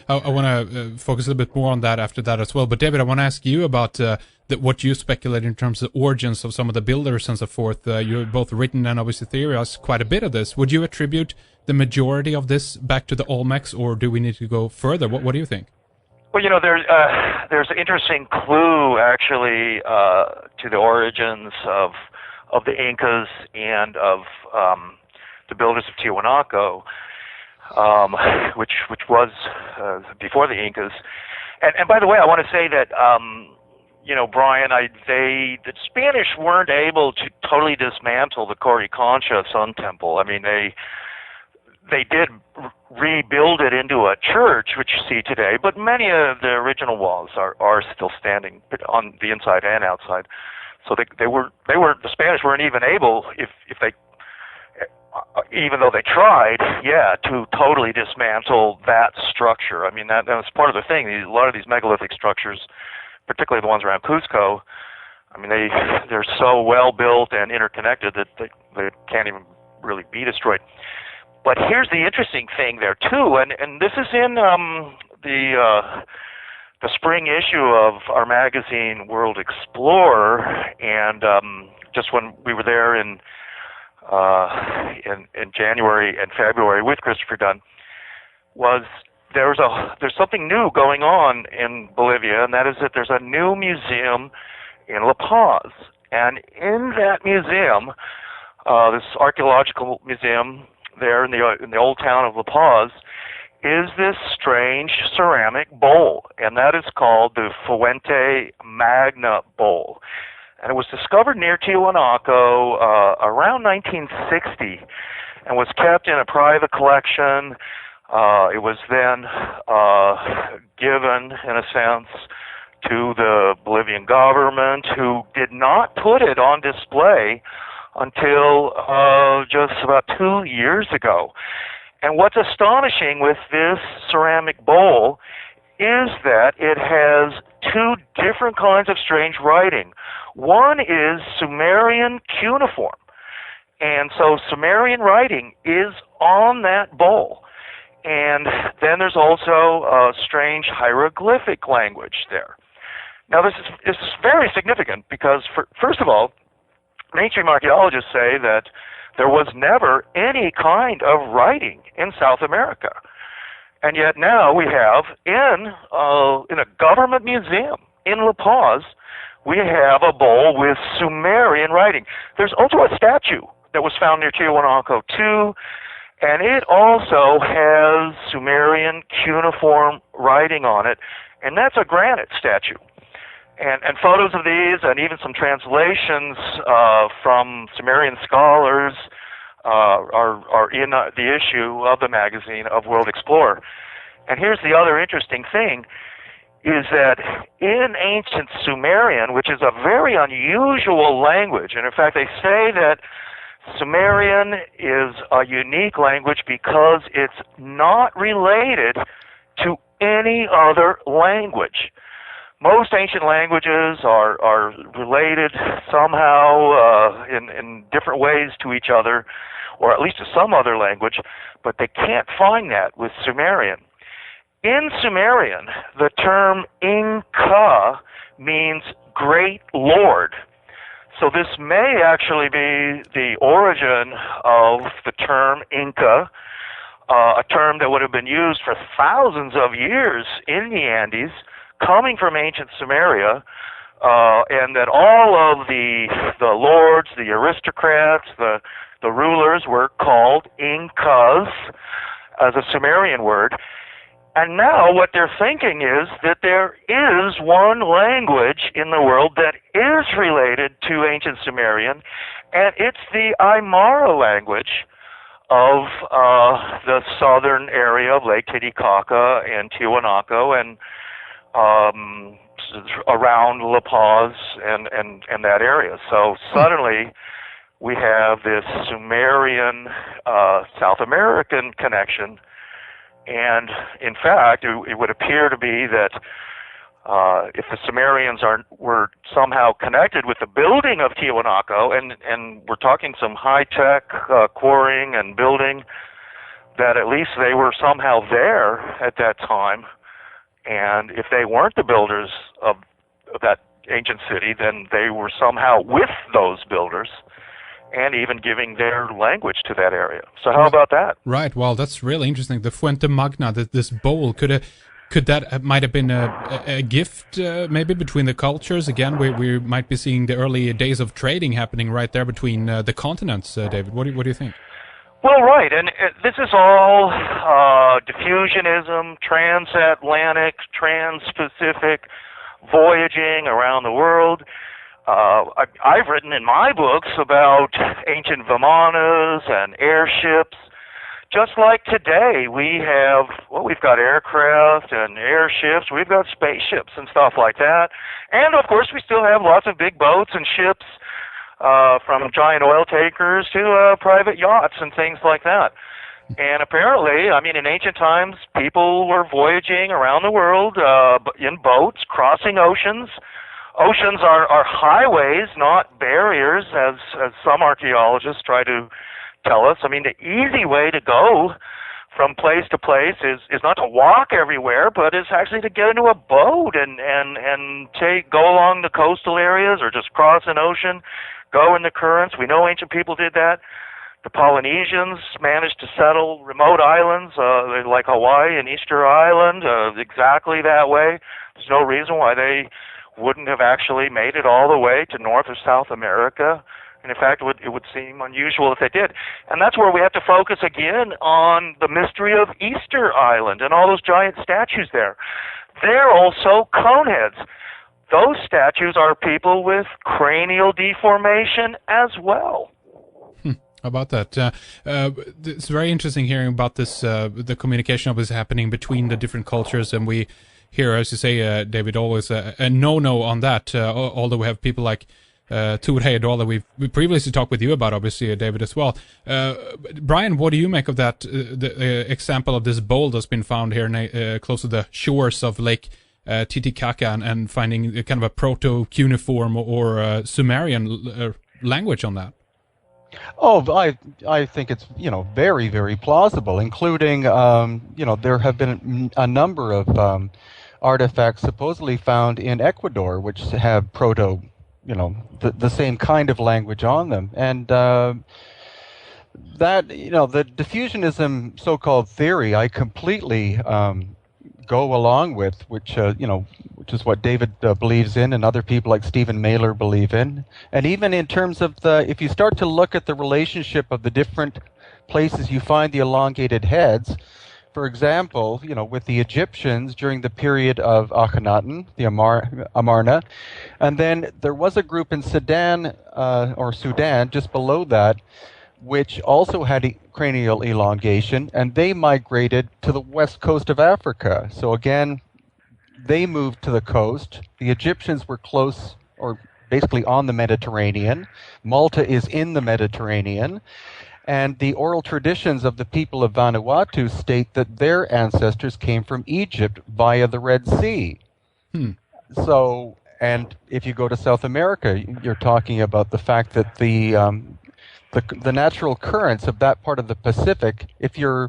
I want to focus a little bit more on that after that as well. But David, I want to ask you about what you speculate in terms of origins of some of the builders and so forth. You've both written and obviously theorized quite a bit of this. Would you attribute the majority of this back to the Olmecs, or do we need to go further? What do you think? Well, there's an interesting clue actually to the origins of the Incas and of the builders of Tiwanaku. Which was before the Incas, and by the way, I want to say that Brian, the Spanish weren't able to totally dismantle the Coricancha Sun Temple. I mean, they did rebuild it into a church, which you see today, but many of the original walls are still standing on the inside and outside. So the Spanish weren't even able, even though they tried, to totally dismantle that structure. I mean, that was part of the thing. A lot of these megalithic structures, particularly the ones around Cusco, I mean, they're so well built and interconnected that they can't even really be destroyed. But here's the interesting thing there too, and this is in the spring issue of our magazine World Explorer, and just when we were there in January and February with Christopher Dunn, was there's something new going on in Bolivia, and that is that there's a new museum in La Paz, and in that museum this archaeological museum there in the old town of La Paz, is this strange ceramic bowl, and that is called the Fuente Magna bowl. And it was discovered near Tiwanaku around 1960 and was kept in a private collection. It was then given, in a sense, to the Bolivian government, who did not put it on display until just about 2 years ago. And what's astonishing with this ceramic bowl is that it has two different kinds of strange writing. One is Sumerian cuneiform, and so Sumerian writing is on that bowl. And then there's also a strange hieroglyphic language there. Now this is very significant because, first of all, mainstream archaeologists say that there was never any kind of writing in South America. And yet now we have, in a government museum in La Paz, we have a bowl with Sumerian writing. There's also a statue that was found near Tiwanaku too, and it also has Sumerian cuneiform writing on it, and that's a granite statue. And photos of these, and even some translations from Sumerian scholars are in the issue of the magazine of World Explorer. And here's the other interesting thing, is that in ancient Sumerian, which is a very unusual language, and in fact they say that Sumerian is a unique language because it's not related to any other language. Most ancient languages are related somehow in different ways to each other, or at least to some other language, but they can't find that with Sumerian. In Sumerian, the term Inca means great lord. So this may actually be the origin of the term Inca, a term that would have been used for thousands of years in the Andes, coming from ancient Sumeria, and that all of the lords, the aristocrats, the rulers were called Incas as a Sumerian word. And now what they're thinking is that there is one language in the world that is related to ancient Sumerian, and it's the Aymara language of the southern area of Lake Titicaca and Tiwanaku and around La Paz and that area. So suddenly we have this Sumerian South American connection, and in fact it would appear to be that if the Sumerians were somehow connected with the building of Tiwanaku, and we're talking some high-tech quarrying and building, that at least they were somehow there at that time. And if they weren't the builders of that ancient city, then they were somehow with those builders and even giving their language to that area. So how about that? Right. Well, that's really interesting. The Fuente Magna, this bowl, could that might have been a gift maybe between the cultures? Again, we might be seeing the early days of trading happening right there between the continents, David. What do you think? Well, right, and this is all diffusionism, transatlantic, trans-Pacific voyaging around the world. I've written in my books about ancient vimanas and airships. Just like today, we've got aircraft and airships, we've got spaceships and stuff like that. And of course, we still have lots of big boats and ships, from giant oil tankers to private yachts and things like that. And apparently, I mean, in ancient times, people were voyaging around the world in boats, crossing oceans. Oceans are highways, not barriers, as some archaeologists try to tell us. I mean, the easy way to go from place to place is not to walk everywhere, but is actually to get into a boat and go along the coastal areas or just cross an ocean, go in the currents. We know ancient people did that. The Polynesians managed to settle remote islands like Hawaii and Easter Island exactly that way. There's no reason why they wouldn't have actually made it all the way to North or South America And in fact, it would seem unusual if they did. And that's where we have to focus again on the mystery of Easter Island and all those giant statues there. They're also coneheads. Those statues are people with cranial deformation as well. How about that? It's very interesting hearing about this, the communication that was happening between the different cultures, and we hear, as you say, David, always a no-no on that, although we have people like Tor Heyerdahl that we previously talked with you about, obviously, David, as well. Brian, what do you make of that, the example of this bowl that's been found here close to the shores of Lake Titicaca and finding kind of a proto-cuneiform or Sumerian language on that? Oh, I think it's, very, very plausible, including, there have been a number of artifacts supposedly found in Ecuador which have proto, the same kind of language on them. And that, the diffusionism so-called theory, I completely go along with, which is what David believes in, and other people like Stephen Mailer believe in. And even in terms of if you start to look at the relationship of the different places you find the elongated heads, for example, with the Egyptians during the period of Akhenaten, the Amarna, and then there was a group in Sudan, just below that, which also had cranial elongation, and they migrated to the west coast of Africa. So again, they moved to the coast. The Egyptians were close, or basically on the Mediterranean. Malta is in the Mediterranean. And the oral traditions of the people of Vanuatu state that their ancestors came from Egypt via the Red Sea. So, and if you go to South America, you're talking about the fact that the natural currents of that part of the Pacific, if you're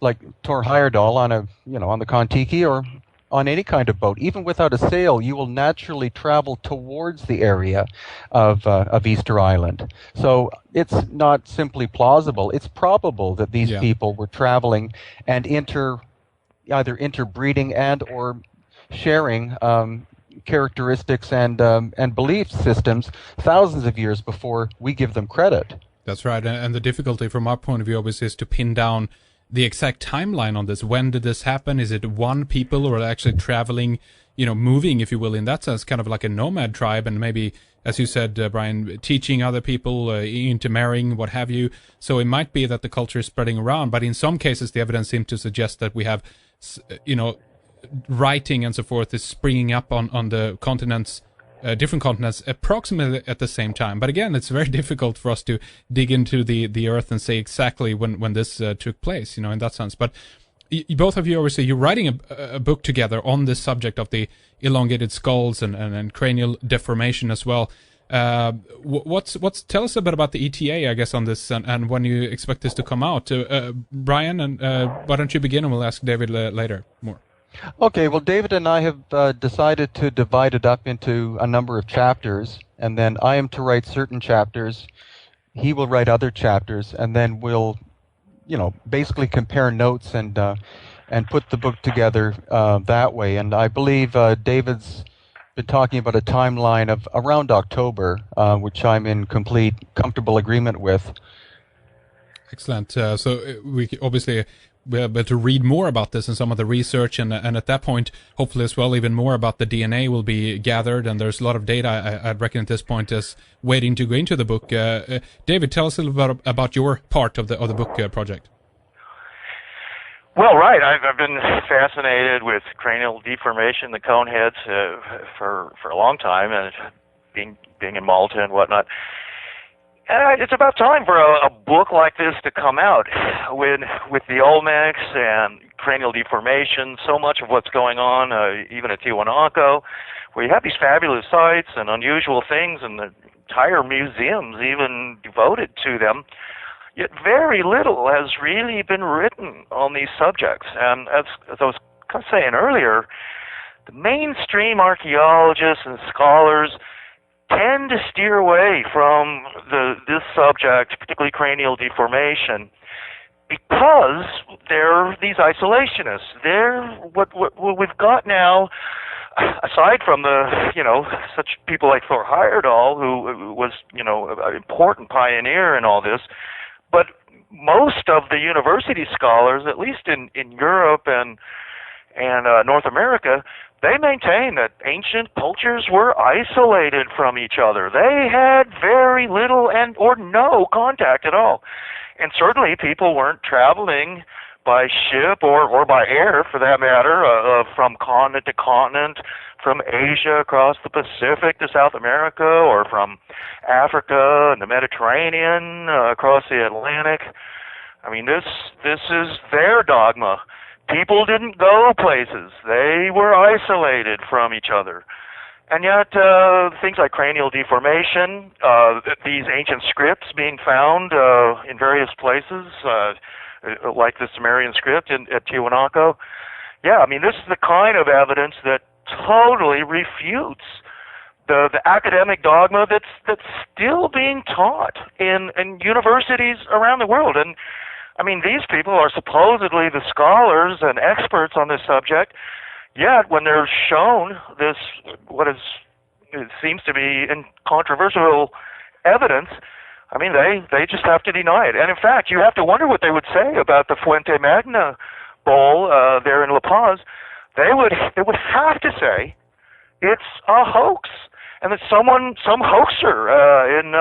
like Tor Heyerdahl on the Kon-Tiki or on any kind of boat, even without a sail, you will naturally travel towards the area of Easter Island. So it's not simply plausible; it's probable that these people were traveling and either interbreeding and or sharing characteristics and belief systems thousands of years before we give them credit. That's right, and the difficulty from our point of view, obviously, is to pin down the exact timeline on this. When did this happen? Is it one people or actually traveling, moving, if you will, in that sense, kind of like a nomad tribe, and maybe, as you said, Brian, teaching other people, intermarrying, what have you. So it might be that the culture is spreading around, but in some cases the evidence seems to suggest that we have, writing and so forth is springing up on the continents, different continents, approximately at the same time. But again, it's very difficult for us to dig into the earth and say exactly when this took place, in that sense. But both of you, obviously, you're writing a book together on this subject of the elongated skulls and cranial deformation as well. Tell us a bit about the ETA, I guess, on this and when you expect this to come out. Brian, and why don't you begin, and we'll ask David later more. Okay, well, David and I have decided to divide it up into a number of chapters, and then I am to write certain chapters, he will write other chapters, and then we'll, basically compare notes and put the book together that way. And I believe David's been talking about a timeline of around October, which I'm in complete, comfortable agreement with. Excellent. So we obviously we're able to read more about this and some of the research, and at that point, hopefully as well, even more about the DNA will be gathered, and there's a lot of data, I reckon, at this point is waiting to go into the book. David, tell us a little bit about your part of the book project. Well, right. I've been fascinated with cranial deformation, the cone heads, for a long time, and being in Malta and whatnot. It's about time for a book like this to come out with the Olmecs and cranial deformation, so much of what's going on, even at Tiwanaku, where you have these fabulous sites and unusual things, and the entire museums even devoted to them. Yet very little has really been written on these subjects. And as I was kind of saying earlier, the mainstream archaeologists and scholars tend to steer away from this subject, particularly cranial deformation, because they're these isolationists. What we've got now aside from the, such people like Thor Heyerdahl, who was, an important pioneer in all this, but most of the university scholars, at least in Europe and North America, they maintain that ancient cultures were isolated from each other. They had very little or no contact at all. And certainly people weren't traveling by ship or by air, for that matter, from continent to continent, from Asia across the Pacific to South America, or from Africa and the Mediterranean across the Atlantic. I mean, this is their dogma. People didn't go places. They were isolated from each other. And yet, things like cranial deformation, these ancient scripts being found in various places, like the Sumerian script at Tiwanaku. Yeah, I mean, this is the kind of evidence that totally refutes the academic dogma that's still being taught in universities around the world. And I mean, these people are supposedly the scholars and experts on this subject, yet when they're shown this, it seems to be incontrovertible evidence, I mean, they just have to deny it. And in fact, you have to wonder what they would say about the Fuente Magna bowl there in La Paz. They would have to say it's a hoax, and that some hoaxer in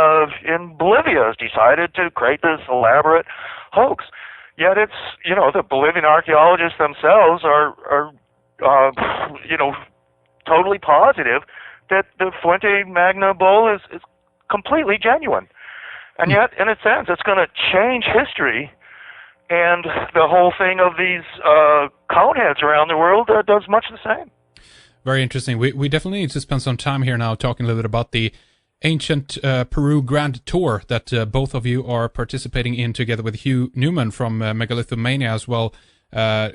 Bolivia has decided to create this elaborate hoax. Yet it's, the Bolivian archaeologists themselves are totally positive that the Fuente Magna bowl is completely genuine. And yet, in a sense, it's going to change history, and the whole thing of these coneheads around the world does much the same. Very interesting. We definitely need to spend some time here now talking a little bit about the ancient Peru Grand Tour that both of you are participating in together with Hugh Newman from Megalithomania as well,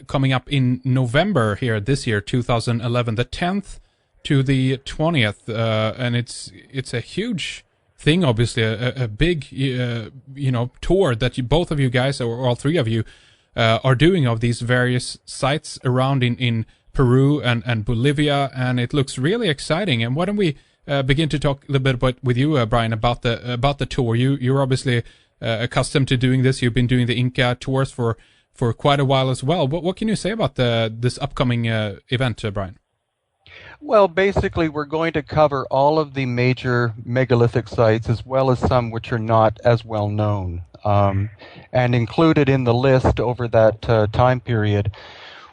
coming up in November here this year, 2011, the 10th to the 20th, and it's a huge thing, obviously, a big tour that both of you guys, or all three of you, are doing of these various sites around in Peru and Bolivia, and it looks really exciting. And why don't we begin to talk a little bit with you, Brian, about the tour? You're obviously accustomed to doing this. You've been doing the Inca tours for quite a while as well. What can you say about this upcoming event, Brian? Well, basically, we're going to cover all of the major megalithic sites as well as some which are not as well known. And included in the list over that time period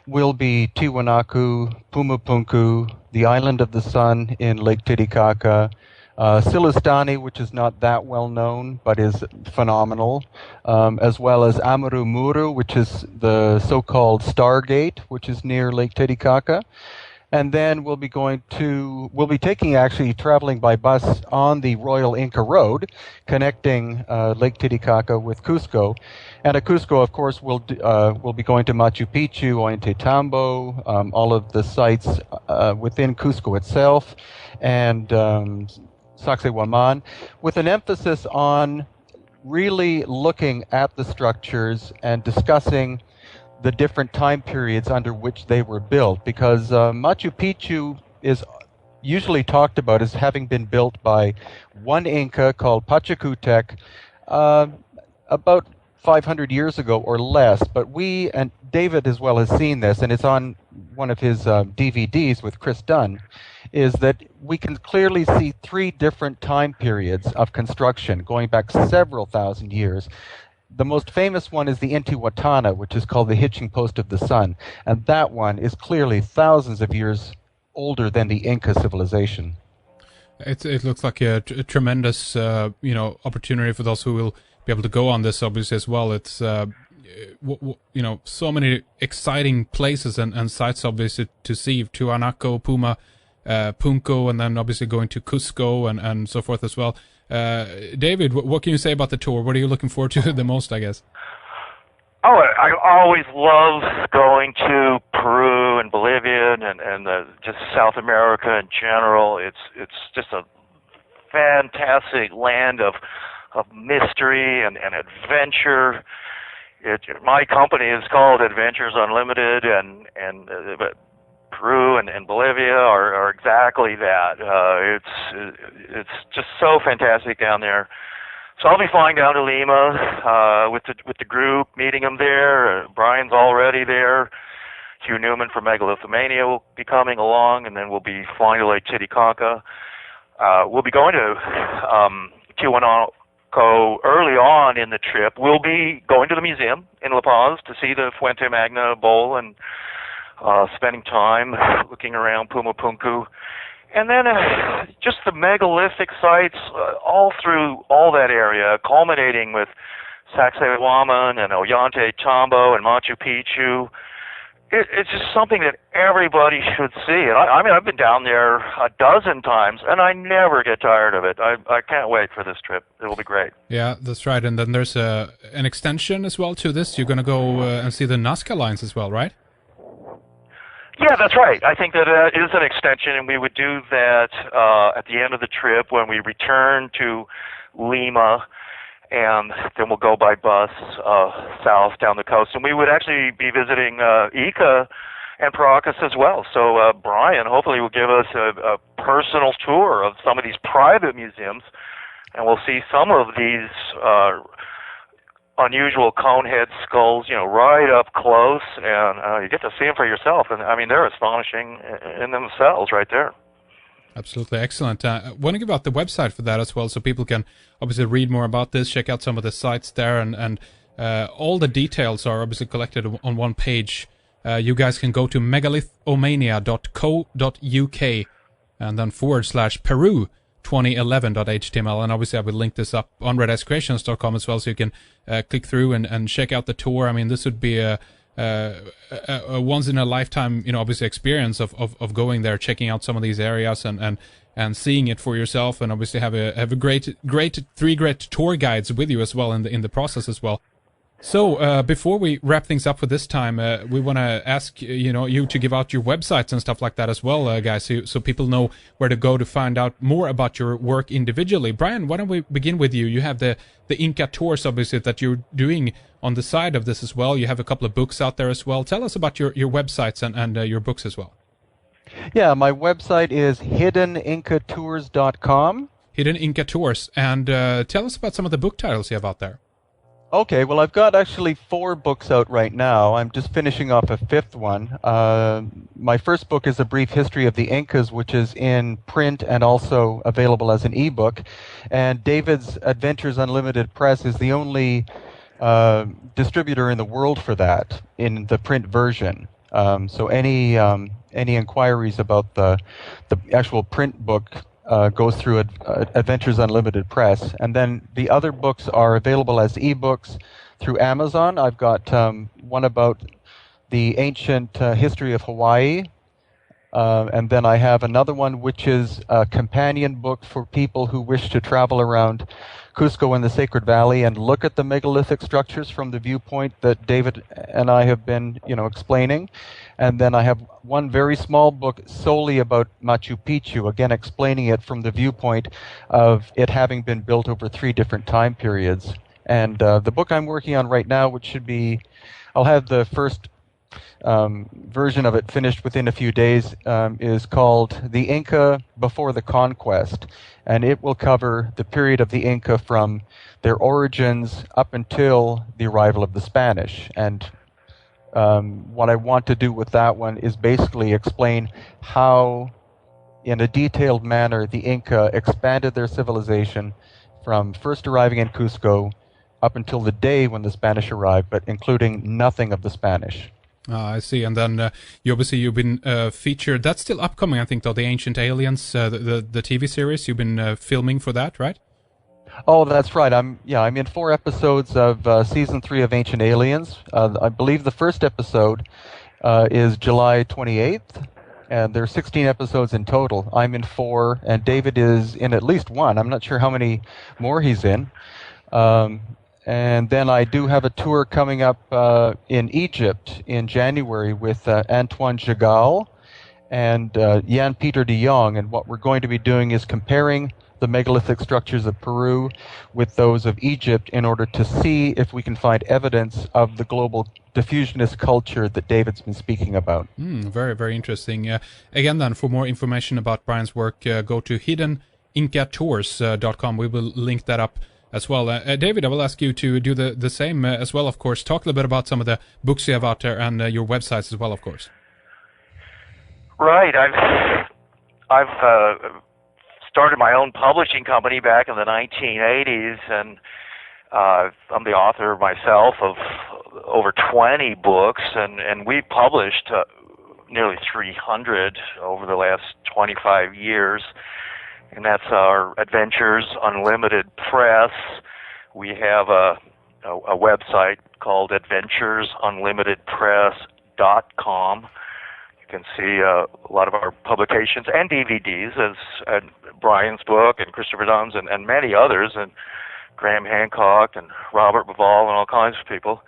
will be Tiwanaku, Pumapunku, the Island of the Sun in Lake Titicaca, Silistani, which is not that well known but is phenomenal, as well as Amaru Muru, which is the so-called Stargate, which is near Lake Titicaca. And then we'll be traveling by bus on the Royal Inca Road, connecting Lake Titicaca with Cusco. And at Cusco, of course, we'll be going to Machu Picchu, Ollantaytambo, all of the sites within Cusco itself, and Sacsayhuaman, with an emphasis on really looking at the structures and discussing the different time periods under which they were built, because Machu Picchu is usually talked about as having been built by one Inca called Pachacutec about 500 years ago or less. But we, and David as well, has seen this, and it's on one of his DVDs with Chris Dunn, is that we can clearly see three different time periods of construction going back several thousand years. The most famous one is the Intihuatana, which is called the Hitching Post of the Sun, and that one is clearly thousands of years older than the Inca civilization. It looks like a tremendous opportunity for those who will be able to go on this, obviously, as well. It's so many exciting places and sites, obviously, to see: Tiwanaku, Puma, Punco, and then obviously going to Cusco and so forth as well. David, what can you say about the tour? What are you looking forward to the most, I guess? Oh, I always love going to Peru and Bolivia and just South America in general. It's just a fantastic land of mystery and adventure. My company is called Adventures Unlimited, and Peru and Bolivia are exactly that. It's just so fantastic down there. So I'll be flying down to Lima with the group, meeting them there. Brian's already there. Hugh Newman from Megalithomania will be coming along, and then we'll be flying to Lake Titicaca. We'll be going to Tiwanaku early on in the trip. We'll be going to the museum in La Paz to see the Fuente Magna bowl and spending time looking around Pumapunku. And then just the megalithic sites all through all that area, culminating with Sacsayhuaman and Ollantay Tambo and Machu Picchu. It's just something that everybody should see. And I mean, I've been down there a dozen times, and I never get tired of it. I can't wait for this trip. It'll be great. Yeah, that's right. And then there's an extension as well to this. You're going to go and see the Nazca lines as well, right? Yeah, that's right. I think that is an extension, and we would do that at the end of the trip when we return to Lima, and then we'll go by bus south down the coast. And we would actually be visiting Ica and Paracas as well. So Brian hopefully will give us a personal tour of some of these private museums, and we'll see some of these unusual conehead skulls, right up close, and you get to see them for yourself. And I mean, they're astonishing in themselves right there. Absolutely excellent. I want to give out the website for that as well, so people can obviously read more about this, check out some of the sites there, and all the details are obviously collected on one page. You guys can go to megalithomania.co.uk and then /Peru 2011.html, and obviously I will link this up on redicecreations.com as well, so you can click through and check out the tour. I mean, this would be a once in a lifetime, obviously experience of going there, checking out some of these areas and seeing it for yourself, and obviously have a three great tour guides with you as well in the process as well. So before we wrap things up for this time, we want to ask you to give out your websites and stuff like that as well, guys, so people know where to go to find out more about your work individually. Brian, why don't we begin with you? You have the Inca tours, obviously, that you're doing on the side of this as well. You have a couple of books out there as well. Tell us about your websites and your books as well. Yeah, my website is hiddenincatours.com. Hidden Inca Tours. And tell us about some of the book titles you have out there. Okay, well, I've got actually 4 books out right now. I'm just finishing off a 5th one. My first book is A Brief History of the Incas, which is in print and also available as an ebook. And David's Adventures Unlimited Press is the only distributor in the world for that in the print version. So any inquiries about the actual print book goes through Adventures Unlimited Press. And then the other books are available as ebooks through Amazon. I've got one about the ancient history of Hawaii. And then I have another one which is a companion book for people who wish to travel around Cusco and the Sacred Valley and look at the megalithic structures from the viewpoint that David and I have been, explaining. And then I have one very small book solely about Machu Picchu, again explaining it from the viewpoint of it having been built over 3 different time periods. And the book I'm working on right now, which should be, I'll have the first version of it finished within a few days, is called The Inca Before the Conquest, and it will cover the period of the Inca from their origins up until the arrival of the Spanish. And what I want to do with that one is basically explain how, in a detailed manner, the Inca expanded their civilization from first arriving in Cusco up until the day when the Spanish arrived, but including nothing of the Spanish. I see. And then you've been featured. That's still upcoming, I think, though. The Ancient Aliens, the TV series. You've been filming for that, right? Oh, that's right. I'm in 4 episodes of season 3 of Ancient Aliens. I believe the first episode is July 28th, and there are 16 episodes in total. I'm in 4, and David is in at least 1. I'm not sure how many more he's in. And then I do have a tour coming up in Egypt in January with Antoine Chagall and Jan Pieter de Jong. And what we're going to be doing is comparing the megalithic structures of Peru with those of Egypt in order to see if we can find evidence of the global diffusionist culture that David's been speaking about. Very, very interesting. Again, then, for more information about Brian's work, go to hiddenincatours.com. We will link that up as well. David, I will ask you to do the same as well, of course. Talk a little bit about some of the books you have out there and your websites as well, of course. Right. I've started my own publishing company back in the 1980s, and I'm the author myself of over 20 books, and we published nearly 300 over the last 25 years, and that's our Adventures Unlimited Press. We have a website called adventuresunlimitedpress.com. You can see a lot of our publications and DVDs, as Brian's book and Christopher Dunn's and many others, and Graham Hancock and Robert Bivall and all kinds of people.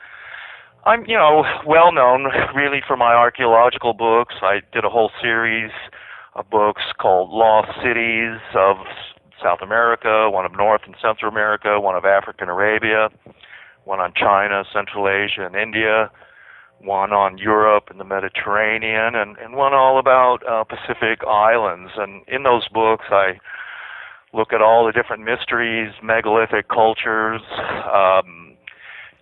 I'm, well known really for my archaeological books. I did a whole series of books called Lost Cities of South America, one of North and Central America, one of Africa and Arabia, one on China, Central Asia, and India, one on Europe and the Mediterranean, and one all about Pacific islands. And in those books, I look at all the different mysteries, megalithic cultures,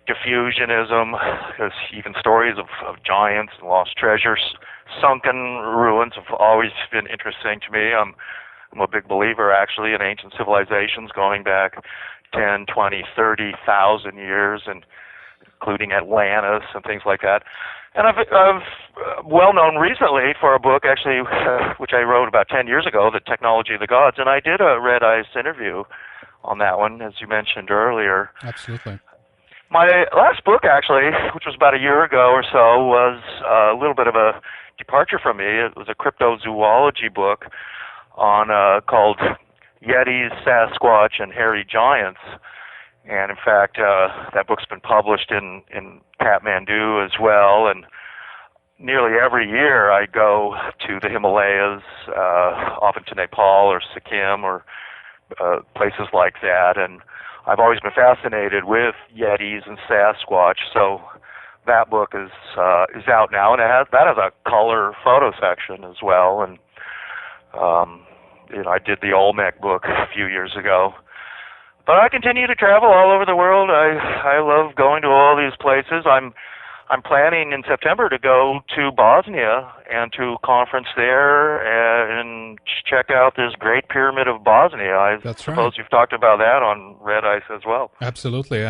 diffusionism. There's even stories of giants and lost treasures. Sunken ruins have always been interesting to me. I'm a big believer, actually, in ancient civilizations going back 10, 20, 30,000 years, and including Atlantis and things like that. And I've well known recently for a book, actually, which I wrote about 10 years ago, The Technology of the Gods, and I did a Red Ice interview on that one, as you mentioned earlier. Absolutely. My last book, actually, which was about a year ago or so, was a little bit of a departure from me. It was a cryptozoology book on called Yetis, Sasquatch, and Hairy Giants. And in fact, that book's been published in Kathmandu as well. And nearly every year I go to the Himalayas, often to Nepal or Sikkim or places like that. And I've always been fascinated with Yetis and Sasquatch. So that book is out now, and that has a color photo section as well. And I did the Olmec book a few years ago. But I continue to travel all over the world. I love going to all these places. I'm planning in September to go to Bosnia and to a conference there and check out this Great Pyramid of Bosnia. I suppose you've talked about that on Red Ice as well. Absolutely.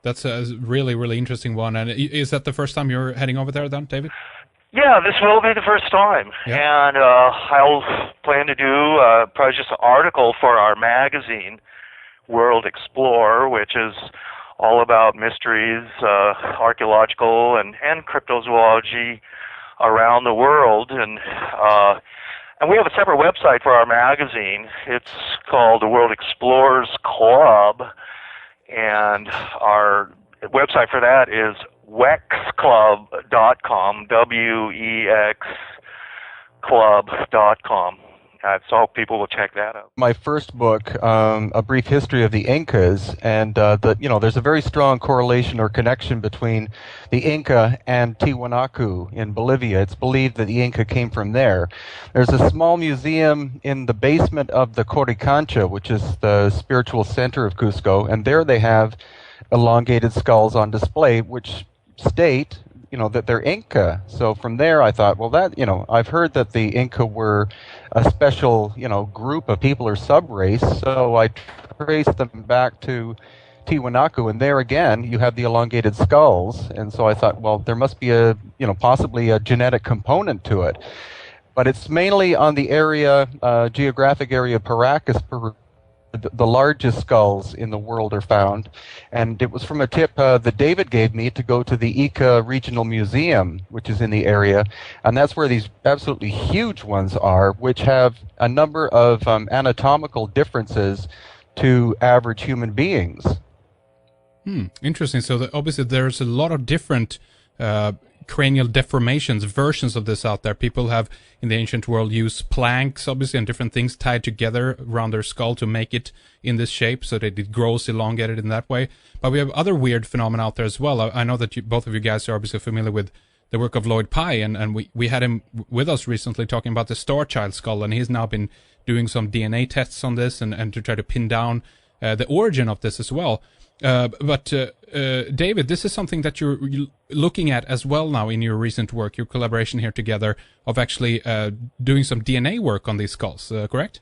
That's a really, really interesting one. And is that the first time you're heading over there then, David? Yeah, this will be the first time. Yeah. And I'll plan to do probably just an article for our magazine, World Explorer, which is all about mysteries, archaeological and cryptozoology around the world. And we have a separate website for our magazine. It's called the World Explorers Club, and our website for that is wexclub.com, WEX club.com. So I hope people will check that out. My first book, A Brief History of the Incas, and there's a very strong correlation or connection between the Inca and Tiwanaku in Bolivia. It's believed that the Inca came from there. There's a small museum in the basement of the Coricancha, which is the spiritual center of Cusco, and there they have elongated skulls on display, which state that they're Inca. So from there I thought, well, I've heard that the Inca were a special, group of people or sub-race. So I traced them back to Tiwanaku, and there again you have the elongated skulls. And so I thought, well, there must be possibly a genetic component to it. But it's mainly on the area, geographic area of Paracas, Peru. The largest skulls in the world are found, and it was from a tip that David gave me to go to the Ica Regional Museum, which is in the area, and that's where these absolutely huge ones are, which have a number of anatomical differences to average human beings. Interesting. So obviously there's a lot of different cranial deformations, versions of this out there. People have, in the ancient world, used planks, obviously, and different things tied together around their skull to make it in this shape so that it grows elongated in that way. But we have other weird phenomena out there as well. I know that both of you guys are obviously familiar with the work of Lloyd Pye, and we had him with us recently talking about the Star Child skull, and he's now been doing some DNA tests on this and to try to pin down the origin of this as well. But David, this is something that you're looking at as well now in your recent work, your collaboration here together of actually doing some DNA work on these skulls, correct?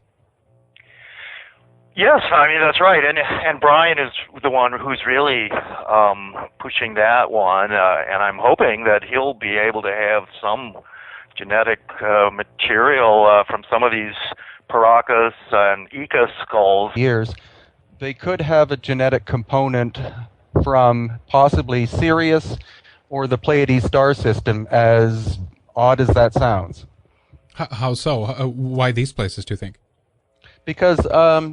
Yes, I mean, that's right. And Brian is the one who's really pushing that one, and I'm hoping that he'll be able to have some genetic material from some of these Paracas and Ica skulls. They could have a genetic component from possibly Sirius or the Pleiades star system, as odd as that sounds. How so? Why these places, do you think? Because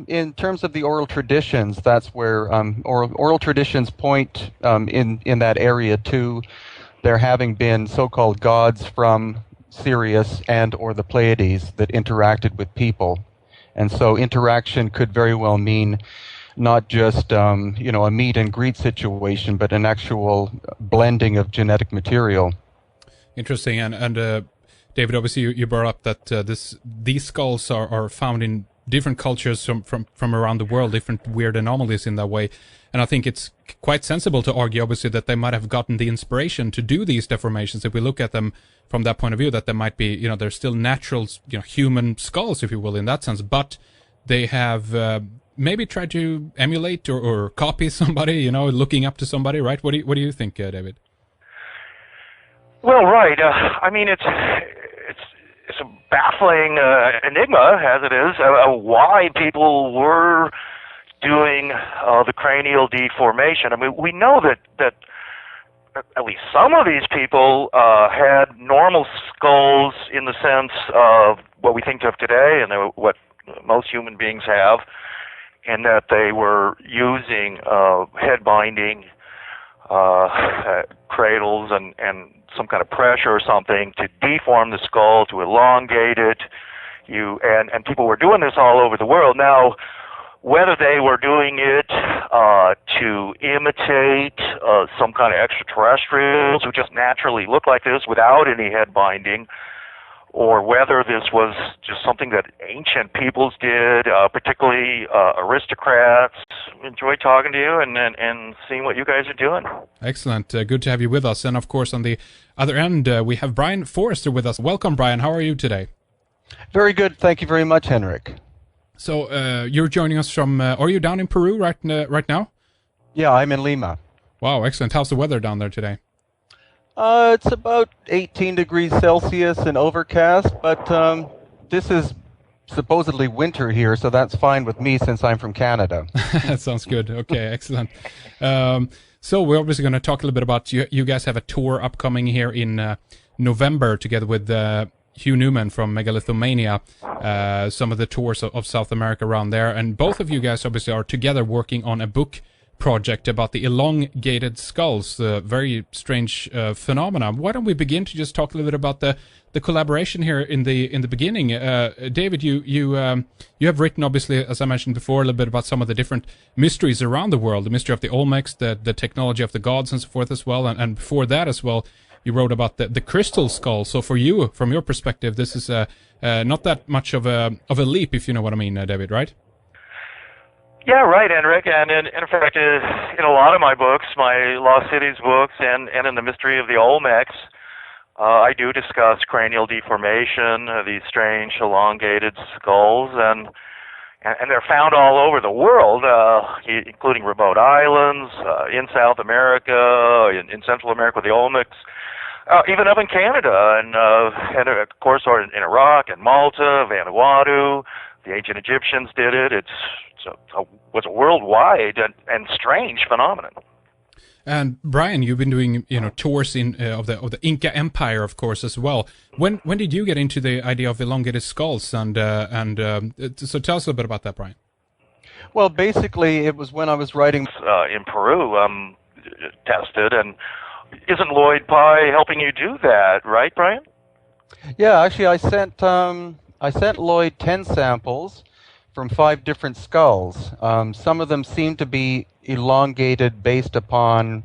in terms of the oral traditions, that's where oral traditions point in that area to there having been so-called gods from Sirius and or the Pleiades that interacted with people. And so interaction could very well mean not just a meet and greet situation, but an actual blending of genetic material. Interesting. And David, obviously you brought up that these skulls are found in different cultures from around the world, different weird anomalies in that way. And I think it's quite sensible to argue, obviously, that they might have gotten the inspiration to do these deformations. If we look at them from that point of view, that they might be, they're still natural, human skulls, if you will, in that sense. But they have maybe tried to emulate or copy somebody, looking up to somebody, right? What do you think, David? Well, right. I mean, it's a baffling enigma, as it is, why people were doing the cranial deformation. I mean, we know that at least some of these people had normal skulls in the sense of what we think of today and what most human beings have, and that they were using head binding cradles and some kind of pressure or something to deform the skull, to elongate it. And people were doing this all over the world. Now, whether they were doing it to imitate some kind of extraterrestrials who just naturally look like this without any head binding, or whether this was just something that ancient peoples did, particularly aristocrats. Enjoy talking to you and seeing what you guys are doing. Excellent. Good to have you with us. And of course, on the other end, we have Brian Forrester with us. Welcome, Brian. How are you today? Very good. Thank you very much, Henrik. So you're joining us from, are you down in Peru right now? Yeah, I'm in Lima. Wow, excellent. How's the weather down there today? It's about 18 degrees Celsius and overcast, but this is supposedly winter here, so that's fine with me since I'm from Canada. That sounds good. Okay, excellent. So we're obviously going to talk a little bit about, you guys have a tour upcoming here in November together with Hugh Newman from Megalithomania, some of the tours of South America around there. And both of you guys obviously are together working on a book project about the elongated skulls, the very strange phenomena. Why don't we begin to just talk a little bit about the collaboration here in the beginning? David, you have written, obviously, as I mentioned before, a little bit about some of the different mysteries around the world, the mystery of the Olmecs, the technology of the gods, and so forth as well. And before that as well, you wrote about the crystal skull. So for you, from your perspective, this is not that much of a leap, if you know what I mean, David, right? Yeah, right, Henrik. And in fact, in a lot of my books, my Lost Cities books, and in the mystery of the Olmecs, I do discuss cranial deformation, these strange elongated skulls, and they're found all over the world, including remote islands, in South America, in Central America with the Olmecs, even up in Canada, and of course, or in Iraq and Malta, Vanuatu. The ancient Egyptians did it. It was a worldwide and strange phenomenon. And Brian, you've been doing tours of the Inca Empire, of course, as well. When did you get into the idea of elongated skulls? And so tell us a little bit about that, Brian. Well, basically, it was when I was writing in Peru, tested, and isn't Lloyd Pye helping you do that, right, Brian? Yeah, actually, I sent Lloyd 10 samples from 5 different skulls. Some of them seem to be elongated based upon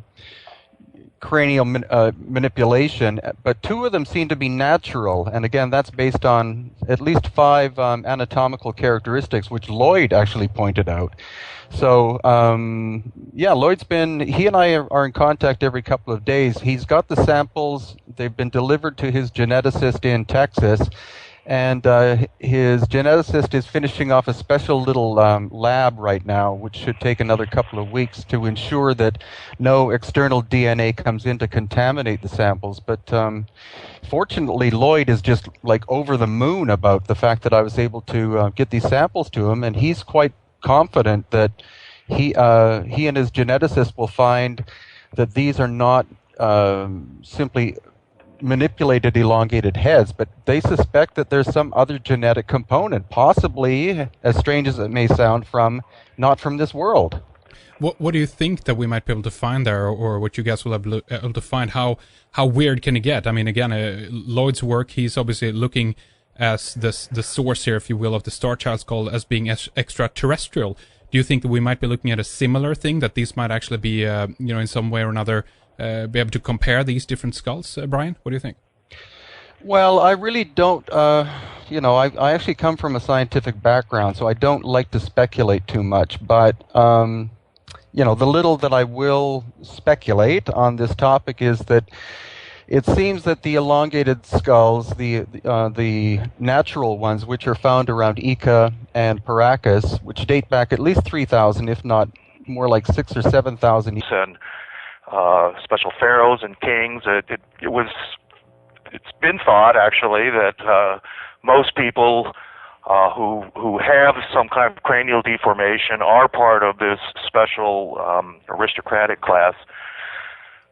cranial manipulation, but 2 of them seem to be natural, and again, that's based on at least 5 anatomical characteristics, which Lloyd actually pointed out. So, yeah, he and I are in contact every couple of days. He's got the samples. They've been delivered to his geneticist in Texas, and his geneticist is finishing off a special little lab right now, which should take another couple of weeks to ensure that no external DNA comes in to contaminate the samples. But fortunately, Lloyd is just like over the moon about the fact that I was able to get these samples to him, and he's quite confident that he and his geneticist will find that these are not simply manipulated elongated heads, but they suspect that there's some other genetic component, possibly, as strange as it may sound, not from this world. What do you think that we might be able to find there, or what you guys will be able to find? How weird can it get? I mean, again, Lloyd's work, he's obviously looking as the source here, if you will, of the Star Child skull as being extraterrestrial. Do you think that we might be looking at a similar thing, that these might actually be, in some way or another, be able to compare these different skulls, Brian? What do you think? Well, I really don't, I actually come from a scientific background, so I don't like to speculate too much, but, the little that I will speculate on this topic is that it seems that the elongated skulls, the natural ones, which are found around Ica and Paracas, which date back at least 3,000, if not more like 6,000 or 7,000 years. And special pharaohs and kings. It's been thought actually that most people who have some kind of cranial deformation are part of this special aristocratic class.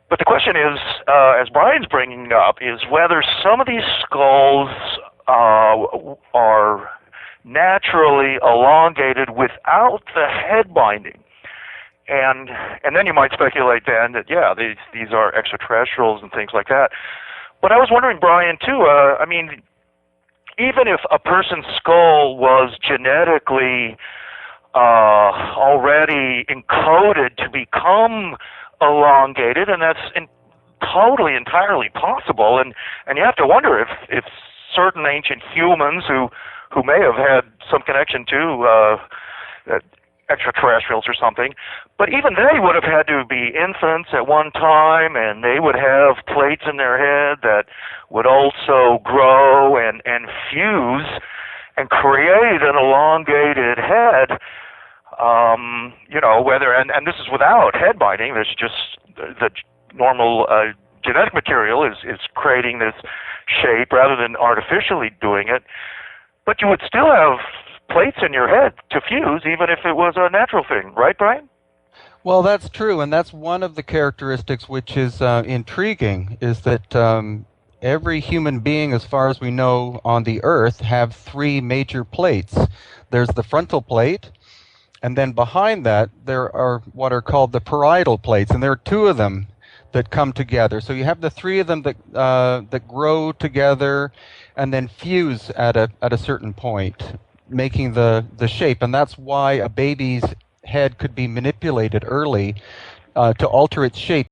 But the question is, as Brian's bringing up, is whether some of these skulls are naturally elongated without the head binding. And then you might speculate then that, yeah, these are extraterrestrials and things like that. But I was wondering, Brian, too, even if a person's skull was genetically already encoded to become elongated, and that's totally, entirely possible, and you have to wonder if certain ancient humans who may have had some connection to extraterrestrials or something, but even they would have had to be infants at one time, and they would have plates in their head that would also grow and fuse and create an elongated head. Whether and this is without head binding. There's just the normal genetic material is creating this shape rather than artificially doing it. But you would still have plates in your head to fuse, even if it was a natural thing, right, Brian? Well, that's true, and that's one of the characteristics which is intriguing, is that every human being, as far as we know on the Earth, have 3 major plates. There's the frontal plate, and then behind that, there are what are called the parietal plates, and there are 2 of them that come together. So you have the 3 of them that grow together and then fuse at a certain point, making the shape. And that's why a baby's head could be manipulated early to alter its shape.